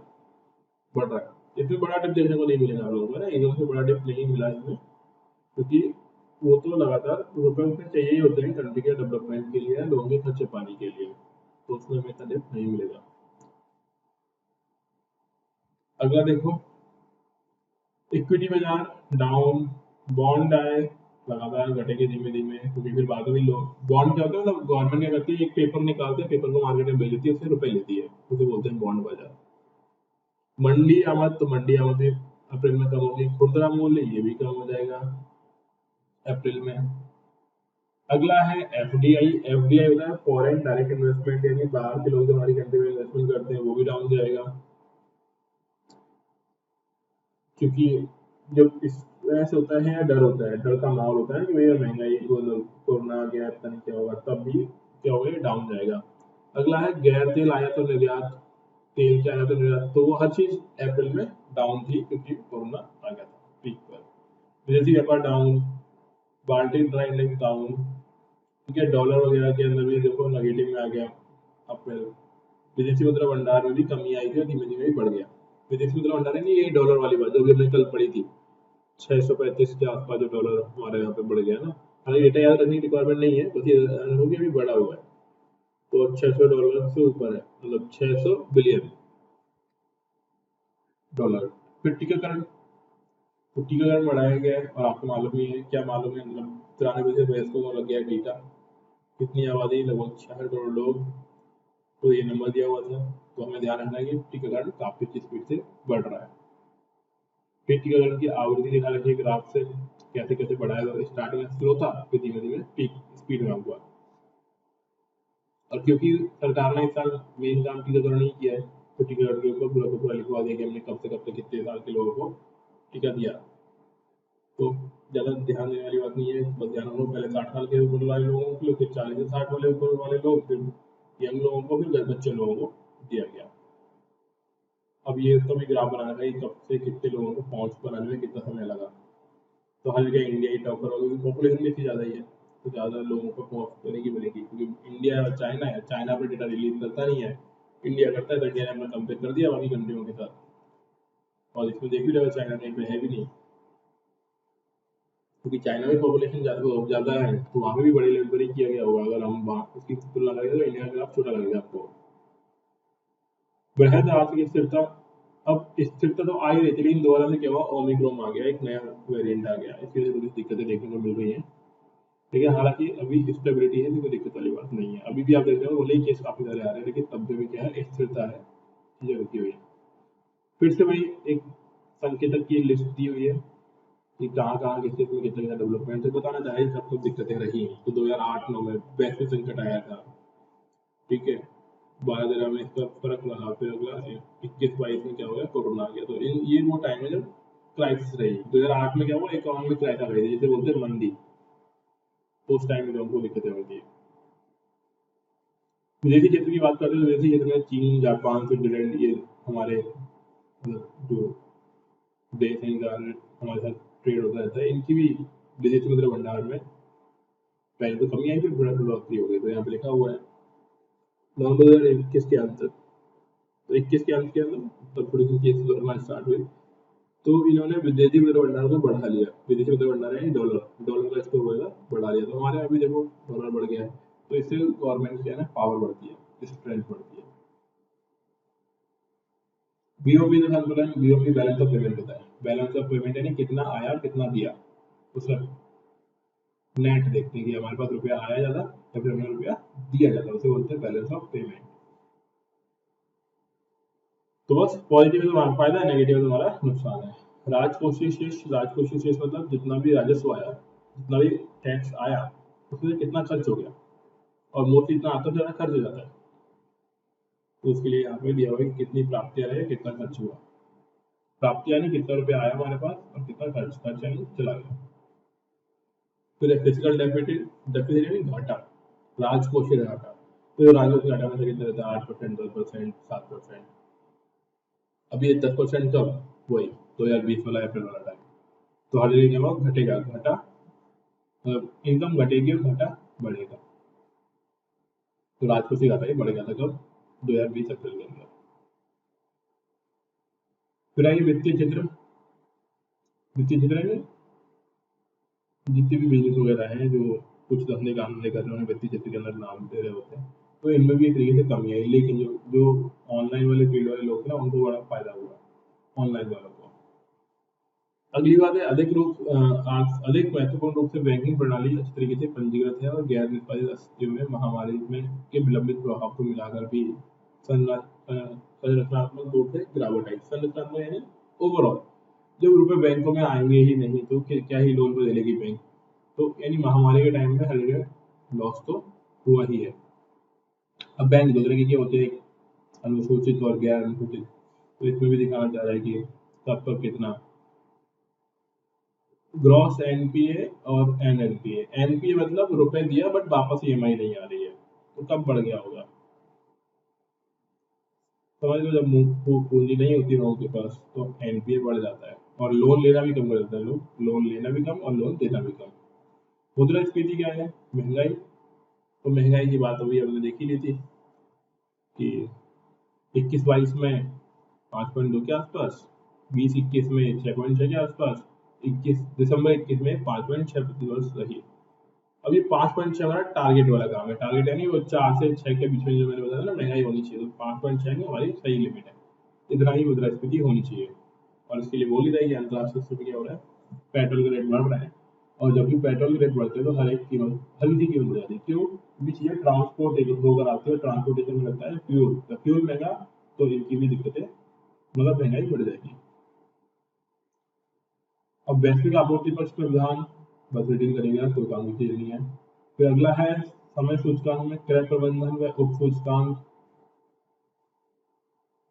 Speaker 1: बढ़ रहा है। इसमें बड़ा टिप देखने को नहीं मिलेगा आप लोगों को ना, एकदम से बड़ा टिप नहीं मिला इसमें, क्योंकि वो तो लगातार रुपए उसमें चाहिए ही होते हैं कंट्री के डेवलपमेंट के लिए, लोगों के खर्चे पानी के लिए, तो उसमें हमें इतना टिप नहीं मिलेगा। अगला देखो, इक्विटी बाजार डाउन, बॉन्ड आए, लगातार घटेंगे धीमे धीमे, क्योंकि फिर बाद में लोग, बॉन्ड क्या होता है, मतलब गवर्नमेंट क्या करती है, एक पेपर निकालते हैं, पेपर को मार्केट में बेच देती है, उससे रुपए लेती है, उसे बोलते हैं बॉन्ड बाजार। मंडी आमद, तो मंडी आमद भी अप्रैल में कम होगी। खुदरा मूल्य ये भी कम हो जाएगा अप्रैल में। अगला है एफडीआई। एफडीआई होता है फॉरेन डायरेक्ट इन्वेस्टमेंट, यानी बाहर के लोग जो हमारी कंट्री में इन्वेस्टमेंट करते हैं वो भी डाउन जाएगा, क्योंकि जब इस ऐसे होता है, डर होता है, डर का माहौल होता है कि भैया महंगाई, कोरोना आ गया, पता नहीं क्या होगा, तब भी क्या होगा, डाउन जाएगा। अगला है गैर तेल आयात और निर्यात, तेल के आयात और निर्यात, तो वो हर चीज अप्रैल में डाउन थी क्योंकि कोरोना आ गया था पीक पर। विदेशी व्यापार down, Baltic dry index down, ठीक है। डॉलर वगैरह के अंदर भी देखो नेगेटिव में आ गया अप्रैल। विदेशी मुद्रा भंडार में भी कमी आई थी और धीमे धीमे बढ़ गया। विदेशी मुद्रा भंडार है नहीं, यही डॉलर वाली बात जो भी हमने कल पढ़ी थी, 635 के आसपास जो डॉलर हमारे यहाँ पे बढ़ गया ना। हालांकि डेटा याद रखने की रिक्वायरमेंट नहीं है, बस ये हो गया, भी बढ़ा हुआ है, तो 600 डॉलर से ऊपर है, मतलब 600 बिलियन डॉलर। फिर टीकाकरण, तो टीकाकरण बढ़ाया गया है, और आपको मालूम ही है, क्या मालूम है, मतलब 93 से वयस्कों को लग गया टीका। कितनी आबादी, लगभग 66 करोड़ लोग, तो ये नंबर दिया हुआ था। तो हमें ध्यान रखना है कि टीकाकरण काफी स्पीड से बढ़ रहा है। फिर टीकाकरण की आवृत्ति दिखा रखी है ग्राफ से, कैसे कैसे बढ़ाया था। स्टार्टिंग में स्लो था, फिर धीमे धीमे पीक स्पीड में हुआ। और क्योंकि सरकार ने इस साल मेन काम टीकाकरण नहीं किया है, तो टीकाकरण के ऊपर पूरा का पूरा लिखवा दिया कि हमने कब से कितने साल के लोगों को टीका दिया। तो ज्यादा ध्यान देने वाली बात नहीं है, बस ध्यान रखो, पहले 60 साल के ऊपर वाले लोगों को, फिर 40 से 60 वाले ऊपर वाले लोग, फिर यंग लोगों को, फिर बच्चे लोगों को दिया गया। अब ये इसका भी ग्राफ बनाना है कि कब से कितने लोगों को पहुंच बनाने में कितना समय लगा। तो हर जगह इंडिया ही टॉपर होगी, क्योंकि पॉपुलेशन भी इतनी ज़्यादा ही है, तो ज़्यादा लोगों को पहुंच बनेगी बनेगी, क्योंकि इंडिया और चाइना है, चाइना पर डेटा रिलीज करता नहीं है, इंडिया करता है, तो इंडिया ने अपना कंपेयर कर दिया बाकी कंट्रियों के साथ। और इसमें देख भी रहे हो, चाइना कहीं पे है भी नहीं, क्योंकि चाइना में पॉपुलेशन ज़्यादा है, तो वहाँ पे भी बड़े लेवल पर ही किया गया होगा। अगर हम वहाँ उसकी तुलना करें तो इंडिया का ग्राफ छोटा लगेगा आपको। बृहद आर्थिक स्थिरता, अब स्थिरता तो आ ही रही थी, लेकिन दोबारा से क्या हुआ, ओमिक्रॉन आ गया, एक नया वेरिएंट आ गया, इसकी वजह से थोड़ी दिक्कतें देखने को मिल रही हैं। लेकिन हालांकि अभी स्टेबिलिटी है, तो कोई दिक्कत वाली बात नहीं है। अभी भी आप देख रहे हो, भले ही केस काफी सारे आ रहे हैं, लेकिन तब भी क्या है, स्थिरता है, चीजें रुकी हुई है। फिर से वही एक संकेतक की लिस्ट दी हुई है कि कहाँ कहाँ किस चीज में कितना कितना डेवलपमेंट है, बताना चाहे सब कुछ दिक्कतें रही हैं। तो 2008-9 में वैश्विक संकट आया था, ठीक है। 12-13 में इसका फर्क रहा, फिर अगला 21-22 में क्या हो गया, कोरोना आ गया। तो ये वो टाइम है जब क्राइसिस रही। 2008 में क्या हुआ, इकोनॉमिक क्राइसिस आ गई, जिसे बोलते हैं मंदी। तो उस टाइम में उनको दिक्कतें होती है। विदेशी क्षेत्र की बात करते हैं तो विदेशी क्षेत्र में चीन, जापान, स्विट्जरलैंड, ये हमारे मतलब जो देश हैं इनका हमारे साथ ट्रेड होता रहता है। इनकी भी विदेशी मुद्रा भंडार में पहले तो कमी आई, फिर बढ़ोतरी हो गई। तो यहाँ पे लिखा हुआ है नवंबर 2021 के अंत तक, तो 21 के अंत के अंदर तब थोड़ी सी केस बढ़ना स्टार्ट हुई। तो इन्होंने विदेशी मुद्रा भंडार को बढ़ा लिया। विदेशी मुद्रा भंडार है डॉलर, डॉलर का स्टोर होगा, बढ़ा लिया। तो हमारे यहाँ भी देखो डॉलर बढ़ गया है, तो इससे गवर्नमेंट की है ना पावर बढ़ती है, स्ट्रेंथ बढ़ती है। बीओपी का संतुलन, बीओपी बैलेंस ऑफ पेमेंट होता है। बैलेंस ऑफ पेमेंट यानी कितना आया कितना दिया, उसका नेट देखते हैं कि हमारे पास रुपया आया ज्यादा या फिर हमें रुपया दिया जाता है, उसे बोलते हैं बैलेंस ऑफ पेमेंट। तो बस पॉजिटिव है तुम्हारा फायदा है, नेगेटिव है तुम्हारा नुकसान है। राजकोषीय शेष, राजकोषीय शेष मतलब जितना भी राजस्व आया, जितना भी टैक्स आया, उसमें से कितना खर्च हो गया। और मोस्टली इतना आता है ज्यादा खर्च हो जाता है। तो उसके लिए यहाँ पे दिया हुआ है कि कितनी प्राप्तियां रहे, कितना खर्च हुआ। प्राप्ति यानी कितना रुपया आया हमारे पास और कितना खर्च, खर्च यानी चला गया। फिर फिजिकल डेफिसिट, डेफिसिट यानी घाटा, राजकोषीय घाटा। तो राजकोषीय घाटा में से कितना रहता है, 8%, 10%, 7%। अब ये 10% कब, वही 2020 वाला अप्रैल वाला टाइम। तो हर जगह क्या होगा, घटेगा घाटा, मतलब इनकम घटेगी और घाटा बढ़ेगा। तो राजकोषीय घाटा ये बढ़ेगा था कब, 2020 अप्रैल के अंदर। फिर आइए वित्तीय क्षेत्र। वित्तीय क्षेत्र है जितने भी बिजनेस वगैरह हैं जो कुछ धंधे काम धंधे कर रहे हैं, उन्हें वित्तीय क्षेत्र के अंदर नाम दे रहे होते हैं। तो इनमें भी एक तरीके से कमी आई, लेकिन जो जो ऑनलाइन वाले फील्ड वाले लोग थे ना, उनको बड़ा फायदा हुआ ऑनलाइन वालों को। अगली बात है अधिक महत्वपूर्ण रूप से बैंकिंग प्रणाली अच्छी तरीके से पंजीकृत है और गैर निष्पादित स्थितियों में महामारी में के विलंबित प्रभाव को मिलाकर भी संरचनात्मक रूप से गिरावट आई। संरचनात्मक यानी ओवरऑल, जब रुपए बैंकों में आएंगे ही नहीं तो क्या ही लोन पे देगी बैंक। तो यानी महामारी के टाइम में हर जगह लॉस तो हुआ ही है। अब बैंक दो तरीके के होते हैं, अनुसूचित और गैर अनुसूचित। तो इसमें भी दिखाना चाह रहा है कि कब कब कितना। ग्रॉस एनपीए और एनएनपीए। एनपीए मतलब रुपए दिया बट वापस ईएमआई नहीं आ रही है, तो कब बढ़ गया होगा। समझ लो जब पूंजी नहीं होती लोगों के पास तो एनपीए बढ़ जाता है, और लोन लेना भी कम कर देता है। लोग लोन लेना भी कम और लोन देना भी कम। मुद्रास्फीति क्या है, महंगाई। तो महंगाई की बात अभी हमने देख ही ली थी कि 21-22 में 5.2 के आसपास, 20-21 में 6.6 के आसपास, 21 दिसंबर 21 में 5.6 प्रतिवर्ष रही। अब ये 5.6 हमारा टारगेट वाला काम है। टारगेट यानी वो 4 से 6 के बीच में जो मैंने बताया ना महंगाई होनी चाहिए, तो 5.6 की हमारी सही लिमिट है। इतना ही मुद्रास्फीति होनी चाहिए। और इसके लिए बोल ही रहा है कि अंतर्राष्ट्रीय स्थिति क्या हो रहा है, पेट्रोल के रेट बढ़ रहे हैं। और जब भी पेट्रोल के रेट बढ़ते हैं तो हर एक कीमत, हर किसी कीमत बढ़ जाती है। क्यों, भी चीजें ट्रांसपोर्ट होकर आती है, ट्रांसपोर्टेशन में लगता है फ्यूल, फ्यूल महंगा तो इनकी भी दिक्कतें, मतलब महंगाई बढ़ जाएगी। अब वैश्विक आपूर्ति पक्ष पर ध्यान, बस रीडिंग करेंगे, कोई काम की चीज नहीं है। फिर अगला है समय सूचकांक में क्रय प्रबंधन व उप सूचकांक,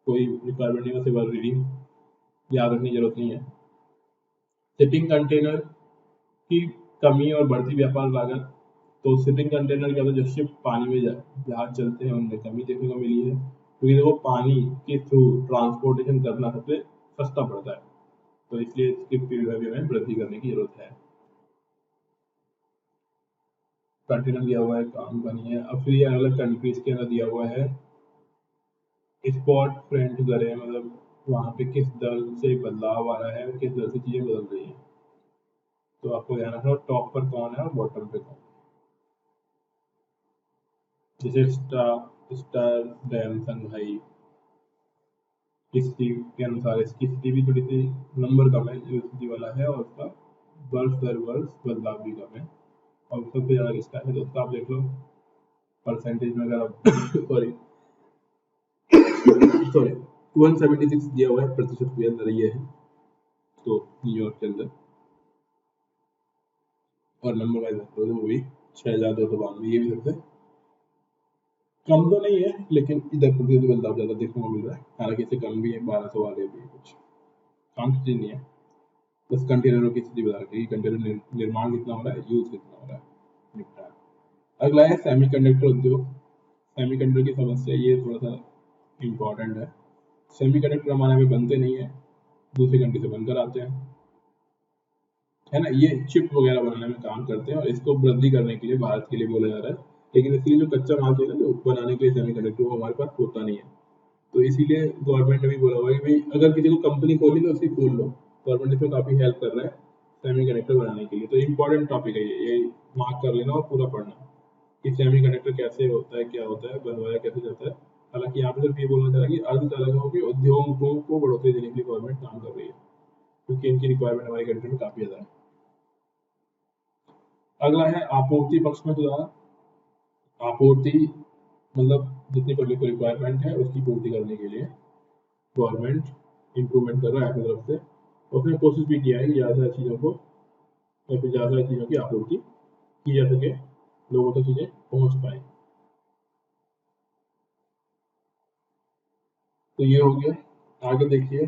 Speaker 1: कोई रिक्वायरमेंट नहीं है, सिर्फ रीडिंग याद रखने की जरूरत नहीं है। शिपिंग कंटेनर की कमी और बढ़ती व्यापार लागत। तो शिपिंग कंटेनर क्या होता है, जो शिप पानी में जहाज चलते हैं उनमें कमी देखने को मिली है, क्योंकि देखो पानी के थ्रू ट्रांसपोर्टेशन करना सबसे सस्ता पड़ता है। तो इसलिए इसके फील्ड में भी हमें वृद्धि करने की जरूरत है। कंटेनर दिया हुआ है, काम का नहीं है। अब फिर ये अलग अलग कंट्रीज के अंदर दिया हुआ है स्पॉट फ्रेंट दरें, मतलब वहाँ पे किस दर से बदलाव आ रहा है और किस दर से चीजें बदल रही हैं। तो आपको ध्यान रखना टॉप पर कौन है और बॉटम पे कौन। जैसे स्टार डैम संघाई, स्थिति के अनुसार इसकी स्थिति भी थोड़ी सी नंबर कम है जो स्थिति वाला है, और उसका वर्ष दर वर्ष बदलाव भी कम है। और सबसे ज्यादा किसका है, तो उसका आप देख लो परसेंटेज में, अगर आप सॉरी सॉरी 176 दिया हुआ है प्रतिशत के अंदर ये है, तो न्यूयॉर्क के अंदर। और नंबर वाइज तो वो भी 6292, ये भी सबसे कम तो नहीं है, लेकिन इधर प्रतिनिधि दाब ज्यादा देखने को मिल रहा है। हालांकि इससे कम भी है, 1200 वाले भी है कुछ, काम की चीज नहीं है। बस कंटेनरों की स्थिति बता रखी है, कंटेनर निर्माण कितना हो रहा है, यूज कितना हो रहा है, निपटा है। अगला है सेमीकंडक्टर उद्योग। सेमीकंडक्टर की समस्या ये थोड़ा सा इम्पोर्टेंट है। सेमीकंडक्टर हमारे यहाँ पे बनते नहीं है, दूसरी कंट्री से बनकर आते हैं, है ना। ये चिप वगैरह बनाने में काम करते हैं और इसको वृद्धि करने के लिए भारत के लिए बोला जा रहा है। लेकिन इसलिए जो कच्चा माल चाहिए ना, जो बनाने के लिए सेमीकंडक्टर, वो हमारे पास होता नहीं है। तो इसीलिए गवर्नमेंट ने भी बोला हुआ है कि भाई अगर किसी को कंपनी खोलनी तो उसकी खोल लो। गवर्नमेंट इसमें काफी हेल्प कर रहा है सेमीकंडक्टर बनाने के लिए। तो इम्पोर्टेंट टॉपिक है ये मार्क कर लेना और पूरा पढ़ना कि सेमीकंडक्टर कैसे होता है, क्या होता है, बनवाया कैसे जाता है। हालांकि यहाँ पे सिर्फ ये बोलना चाह रहा है कि अर्धचालकों के उद्योगों को बढ़ोतरी देने के लिए गवर्नमेंट काम कर रही है, क्योंकि इनकी रिक्वायरमेंट हमारी कंट्री में काफी ज्यादा है। अगला है आपूर्ति पक्ष में सुधार। आपूर्ति मतलब जितनी पब्लिक को रिक्वायरमेंट है उसकी पूर्ति करने के लिए गवर्नमेंट इम्प्रूवमेंट कर रहा है अपनी तरफ से। और उसने कोशिश भी किया है कि ज़्यादा से ज़्यादा चीज़ों को या फिर ज़्यादा से ज़्यादा चीज़ों की आपूर्ति की जा सके, लोगों तक चीज़ें पहुँच पाए। तो ये हो गया। आगे देखिए,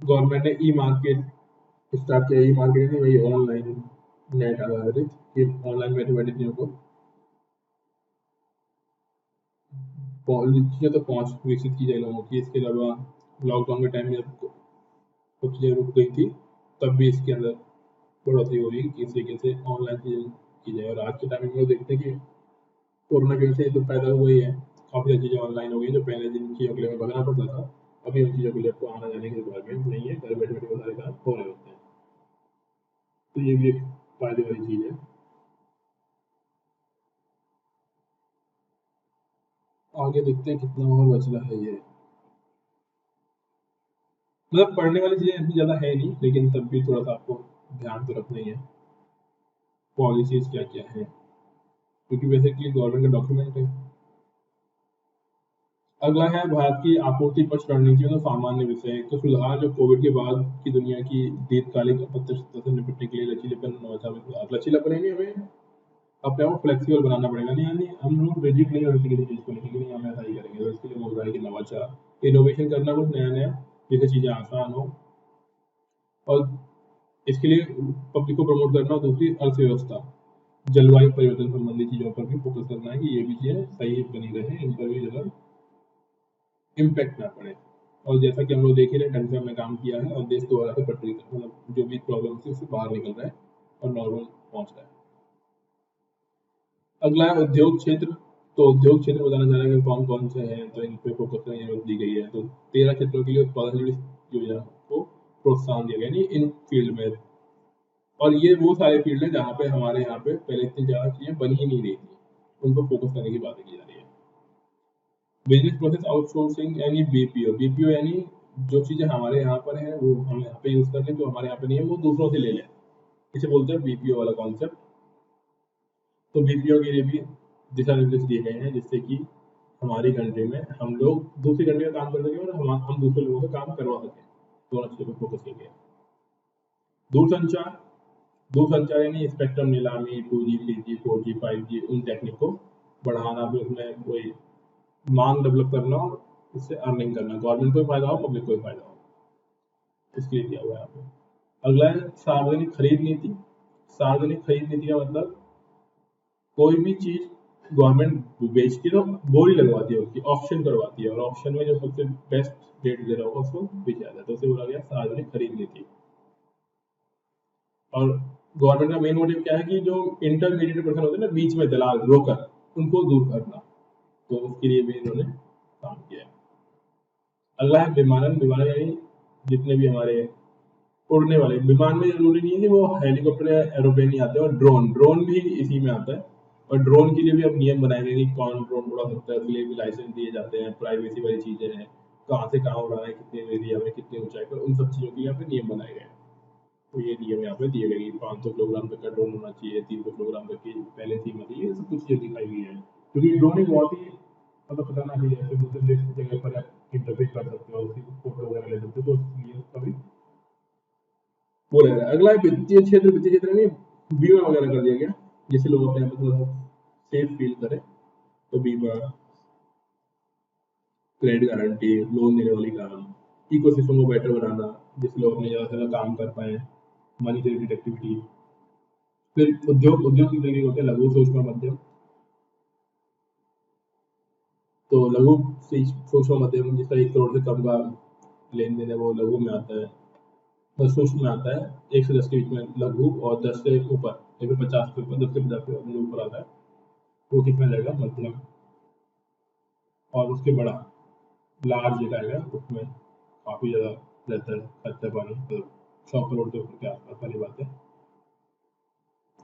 Speaker 1: गवर्नमेंट ने ई मार्केट स्टार्ट किया। ई मार्केट में वही ऑनलाइन नेट आधारित कि ऑनलाइन मैथमेटिक्स चीज़ों को चीज़ें तो पहुँच विकसित की जाए लोगों की। इसके अलावा लॉकडाउन के टाइम में जब कुछ चीज़ें रुक गई थी, तब भी इसके अंदर बढ़ोतरी हो रही है कि किस तरीके से ऑनलाइन चीज़ें की जाए। और आज के टाइम में हम लोग देखते हैं कि कोरोना की वजह से तो फायदा हुआ ही है, काफ़ी सारी चीज़ें ऑनलाइन हो गई। जो पहले जिन चीज़ों के लिए हमें भगना पड़ता था, अभी उन चीज़ों के लिए आपको आना जाने की रिक्वायरमेंट नहीं है, घर बैठे बैठे वो सारे काम हो रहे होते हैं। तो ये भी एक फायदे वाली चीज़ है। आगे देखते हैं कितना और बच रहा है ये। मतलब पढ़ने वाली चीज़ें इतनी ज़्यादा है नहीं, लेकिन तब भी थोड़ा सा आपको ध्यान तो रखना ही है, पॉलिसीज क्या क्या है, क्योंकि बेसिकली गवर्नमेंट का डॉक्यूमेंट है। अगला है भारत की आपूर्ति पक्ष रणनीतियों का सामान्य विषय है। तो फिलहाल जो कोविड के बाद की दुनिया की दीर्घकालिक अप्रत्याशितता से निपटने के लिए लचीलेपन लचीलापन है नहीं, हमें अपने आप फ्लेक्सिबल बनाना पड़ेगा। नहीं यानी हम लोग रिजिड नहीं होते किसी चीज़ को लेकर कि नहीं हम ऐसा ही करेंगे। तो इसके लिए बोल रहा है कि नवाचार इनोवेशन करना, कुछ नया नया, जिससे चीज़ें आसान हो। और इसके लिए पब्लिक को प्रमोट करना। और दूसरी अर्थव्यवस्था, जलवायु परिवर्तन संबंधी चीज़ों पर भी फोकस करना है कि ये भी चीज़ें सही बनी रहे, इन पर भी ज़्यादा इम्पैक्ट ना पड़े। और जैसा कि हम लोग देख ही रहे हैं, ढंग से हमने काम किया है और देश दोबारा से पटरी मतलब जो भी प्रॉब्लम थी उससे बाहर निकल रहा है और नॉर्मल पहुंच रहा है। अगला है उद्योग क्षेत्र। तो उद्योग क्षेत्र बताना चाह रहे हैं कि कौन कौन से हैं, तो इन पे फोकस करने की जरूरत दी गई है। तो 13 क्षेत्रों के लिए उत्पादन योजना को प्रोत्साहन दिया गया नहीं इन फील्ड में। और ये वो सारे फील्ड है जहाँ पे हमारे यहाँ पे पहले इतनी ज़्यादा चीज़ें बन ही नहीं रही थी, उनको फोकस करने की बात की जा रही है। बिजनेस प्रोसेस आउटसोर्सिंग यानी बीपीओ। बीपीओ यानी जो चीज़ें हमारे यहाँ पर हैं वो हम यहाँ पे यूज़ कर लें, जो हमारे यहाँ पे नहीं है वो दूसरों से ले लें, इसे बोलते हैं बीपीओ वाला कॉन्सेप्ट। तो बीपीओ के लिए भी दिशा निर्देश दिए गए हैं, जिससे कि हमारी कंट्री में हम लोग दूसरी कंट्री में काम कर सकें और हम दूसरे लोगों से काम करवा सकें। दोनों चीज़ों पर फोकस किया गया। दूरसंचार। दूरसंचार यानी स्पेक्ट्रम नीलामी, 2G 3G 4G 5G, उन टेक्निक को बढ़ाना भी, उसमें कोई मांग डेवलप करना और उससे अर्निंग करना, गवर्नमेंट को भी फायदा हो, पब्लिक को भी फायदा हो, इसके लिए दिया हुआ है यहाँ पे। अगला है सार्वजनिक खरीद नीति। सार्वजनिक खरीद नीति का मतलब कोई भी चीज गवर्नमेंट बेचती है तो बोली लगवाती है, उसकी ऑप्शन करवाती है, और ऑप्शन में जो सबसे बेस्ट रेट दे रहा होगा उसको बेचा जाता है। तो उसे बोला गया सार्वजनिक खरीद नीति। और गवर्नमेंट का मेन मोटिव क्या है कि जो इंटरमीडिएट पर्सन होते हैं ना, बीच में दलाल ब्रोकर, उनको दूर करना। तो उसके लिए भी इन्होंने काम किया है। अगला है विमानन। विमानन यानी जितने भी हमारे उड़ने वाले विमान में, जरूरी नहीं है कि वो हेलीकॉप्टर या एरोप्लेन ही आते हैं, और ड्रोन ड्रोन भी इसी में आता है। और ड्रोन के लिए भी अब नियम बनाए गए कि कौन ड्रोन उड़ा सकता है, उसके लिए भी लाइसेंस दिए जाते हैं, प्राइवेसी वाली चीजें हैं, कहाँ से कहाँ उड़ाना है, कितने एरिया में, कितनी ऊंचाई पर, उन सब चीजों के लिए यहाँ पे नियम बनाए गए हैं। तो ये नियम यहाँ पे दिए गए कि 500 किलोग्राम तक का ड्रोन होना चाहिए, 300 किलोग्राम तक की पहले सीमा थी, ये सब कुछ चीजें दिखाई गई है। क्योंकि ड्रोन एक बहुत ही मतलब खतरनाक चीज है, दूसरे देश की जगह पर आप इंटरफेस कर सकते हो, उसकी फोटो वगैरह ले सकते हो, तो इसलिए उसका भी वो रह रहा है। अगला है वित्तीय क्षेत्र। वित्तीय क्षेत्र में बीमा वगैरह कर दिया गया। जिससे लोग अपने आप को थोड़ा सेफ फील करें। तो बीमा, क्रेडिट गारंटी, लोन देने वाली काम, इकोसिस्टम को बेटर बनाना जिससे लोग अपने ज़्यादा से ज़्यादा काम कर पाएँ, मनी रिलेटेड एक्टिविटी। फिर उद्योग की तरीके होते हैं लघु सूक्ष्म मध्यम। तो लघु सूक्ष्म मध्यम जिसका 1 करोड़ से कम का लेन देन है वो लघु में आता है, और सूक्ष्म में आता है 1 से 10 के बीच में लघु, और 10 से ऊपर या फिर 50 के ऊपर, 10 से 50 के ऊपर आता है वो किस में जाएगा, मध्यम। और उसके बड़ा लार्ज जो आएगा उसमें काफ़ी ज़्यादा रहता है खर्चा पानी, तो 100 करोड़ से ऊपर के आसपास वाली बात है।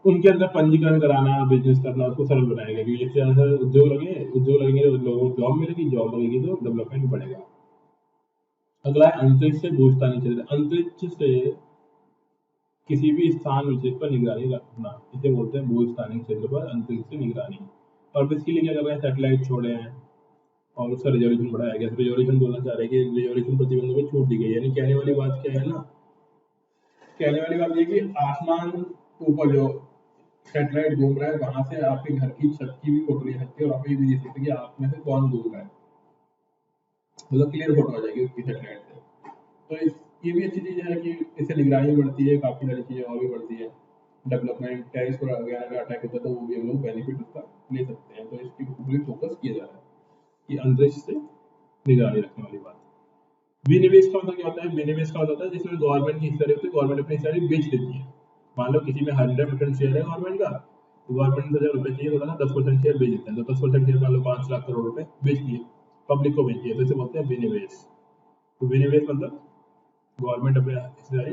Speaker 1: उनके अंदर पंजीकरण कराना, बिजनेस करना उसको सरल बनाएगा, क्योंकि जिससे ज़्यादा उद्योग लगेंगे तो लोगों को जॉब मिलेगी, जॉब लगेगी तो डेवलपमेंट बढ़ेगा। अगला है अंतरिक्ष से भूस्थानिक क्षेत्र। अंतरिक्ष से किसी भी स्थान विशेष पर निगरानी रखना, इसे बोलते हैं भूस्थानिक क्षेत्र पर अंतरिक्ष से निगरानी। और इसके लिए क्या कर रहे हैं, सैटेलाइट छोड़े हैं और उसका रिजोल्यूशन बढ़ाया गया। रिजोल्यूशन बोलना चाह रहे हैं कि रिजोल्यूशन प्रतिबंधों को छूट दी गई है। यानी कहने वाली बात क्या है ना, कहने वाली बात ये कि आसमान ऊपर जो सैटेलाइट घूम रहा है वहां से आपके घर की छत की भी फोटो ले सकते हैं, और आप ये भी देख सकते हैं कि आप में से कौन घूम रहा है, मतलब क्लियर फोटो आ जाएगी उसकी सैटेलाइट से। तो ये भी अच्छी चीज है कि इससे निगरानी बढ़ती है, काफी सारी चीजें और भी बढ़ती है। डेवलपमेंट टेरिस वगैरह का अटैक होता है तो वो भी हम लोग बेनिफिट उसका ले सकते हैं। तो इसकी पूरी फोकस किया जा रहा है कि अंतरिक्ष से निगरानी रखने वाली बात। विनिवेश का मतलब क्या होता है, विनिवेश का मतलब होता है जिसमें गवर्नमेंट की हिस्सेदारी होती है, गवर्नमेंट अपनी हिस्सेदारी बेच देती है। मान लो किसी में 100% शेयर है गवर्नमेंट का, तो गवर्नमेंट को 1000 रुपये चाहिए, थोड़ा सा 10% शेयर बेच देते हैं, तो 10% शेयर मान लो 5 लाख करोड़ रुपए बेच दिए, पब्लिक को बेच दिए, तो इसे बोलते हैं विनिवेश। तो विनिवेश मतलब गवर्नमेंट अपने हिस्सेदारी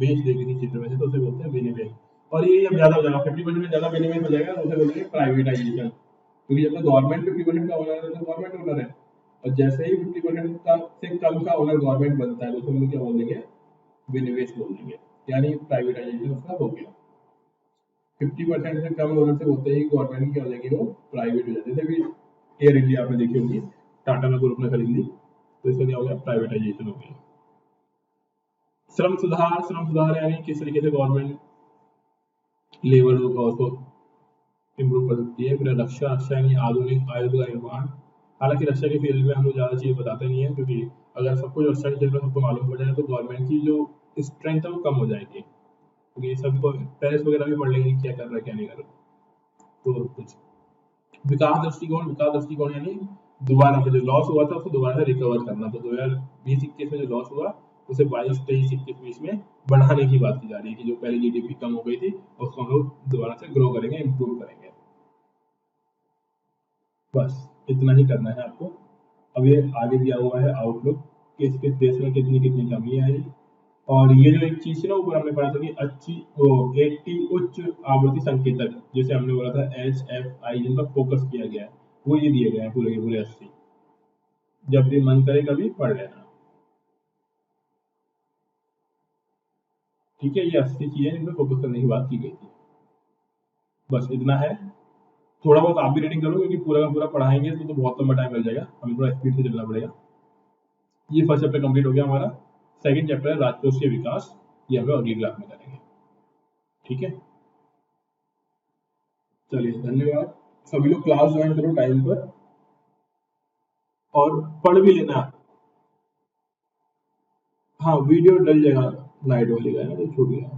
Speaker 1: बेच देगी किसी क्षेत्र में से, तो उसे बोलते हैं विनिवेश। और ये अब ज्यादा हो जाएगा, 50% में ज्यादा विनिवेश हो जाएगा, तो उसे बोलते हैं प्राइवेटाइजेशन। क्योंकि जब तक गवर्नमेंट 50% का ओनर है तो गवर्नमेंट ओनर है, और जैसे ही 50% का से कम का ओनर गवर्नमेंट बनता है तो हम लोग क्या बोल देंगे, विनिवेश बोल देंगे, यानी प्राइवेटाइजेशन उसका हो गया। 50% से कम ओनर से होते ही गवर्नमेंट की हो जाएगी, वो प्राइवेट हो जाती है। जैसे भी एयर इंडिया आपने देखी होगी, टाटा ने ग्रुप ने खरीद ली, तो इसका क्या हो गया, प्राइवेटाइजेशन हो गया। श्रम सुधार यानी किस तरीके से गवर्नमेंट लेबर कॉस्ट को इम्प्रूव कर सकती है। फिर रक्षा यानी आधुनिक आयुध का निर्माण। हालांकि रक्षा के फील्ड में हम लोग ज़्यादा चीज़ बताते नहीं है, क्योंकि अगर सब कुछ रक्षा के क्षेत्र में सबको मालूम पड़ जाए तो गवर्नमेंट की जो स्ट्रेंथ है वो कम हो जाएगी, क्योंकि सबको पेरिस वगैरह भी पढ़ लेंगे क्या कर रहा है क्या नहीं कर रहा। तो कुछ विकास दृष्टिकोण यानी दोबारा से जो लॉस हुआ था उसको दोबारा से रिकवर करना। तो 2020-21 में जो लॉस हुआ उसे 22-23-21 में बढ़ाने की बात की जा रही है, कि जो पहले जीडीपी कम हो गई थी उसको हम लोग दोबारा से ग्रो करेंगे, इम्प्रूव करेंगे। बस इतना ही करना है आपको। अब ये आगे दिया हुआ है आउटलुक, किस किस देश में कितनी कितनी कमी आई। और ये जो एक चीज थी ना ऊपर हमने पढ़ा था कि अच्छी वो 80 उच्च आवृत्ति संकेतक, जैसे हमने बोला था HFI, जिन पर फोकस किया गया है, वो ये दिए गए हैं पूरे के पूरे 80। जब भी मन करे कभी पढ़ लेना, ठीक है। ये 80 चीजें जिन पर फोकस करने की बात की गई थी। बस इतना है। थोड़ा बहुत आप भी रीडिंग करो, क्योंकि पूरा का पूरा पढ़ाएंगे तो बहुत लंबा टाइम लग जाएगा, हमें थोड़ा स्पीड से चलना पड़ेगा। ये फर्स्ट चैप्टर कंप्लीट हो गया हमारा। सेकंड चैप्टर है राजकोषीय विकास, ये हम लोग अगली क्लास में करेंगे, ठीक है। चलिए धन्यवाद। सभी लोग क्लास ज्वाइन करो टाइम पर, और पढ़ भी लेना। हाँ वीडियो डल जाएगा, लाइट वाली का है ना, तो छूट गया।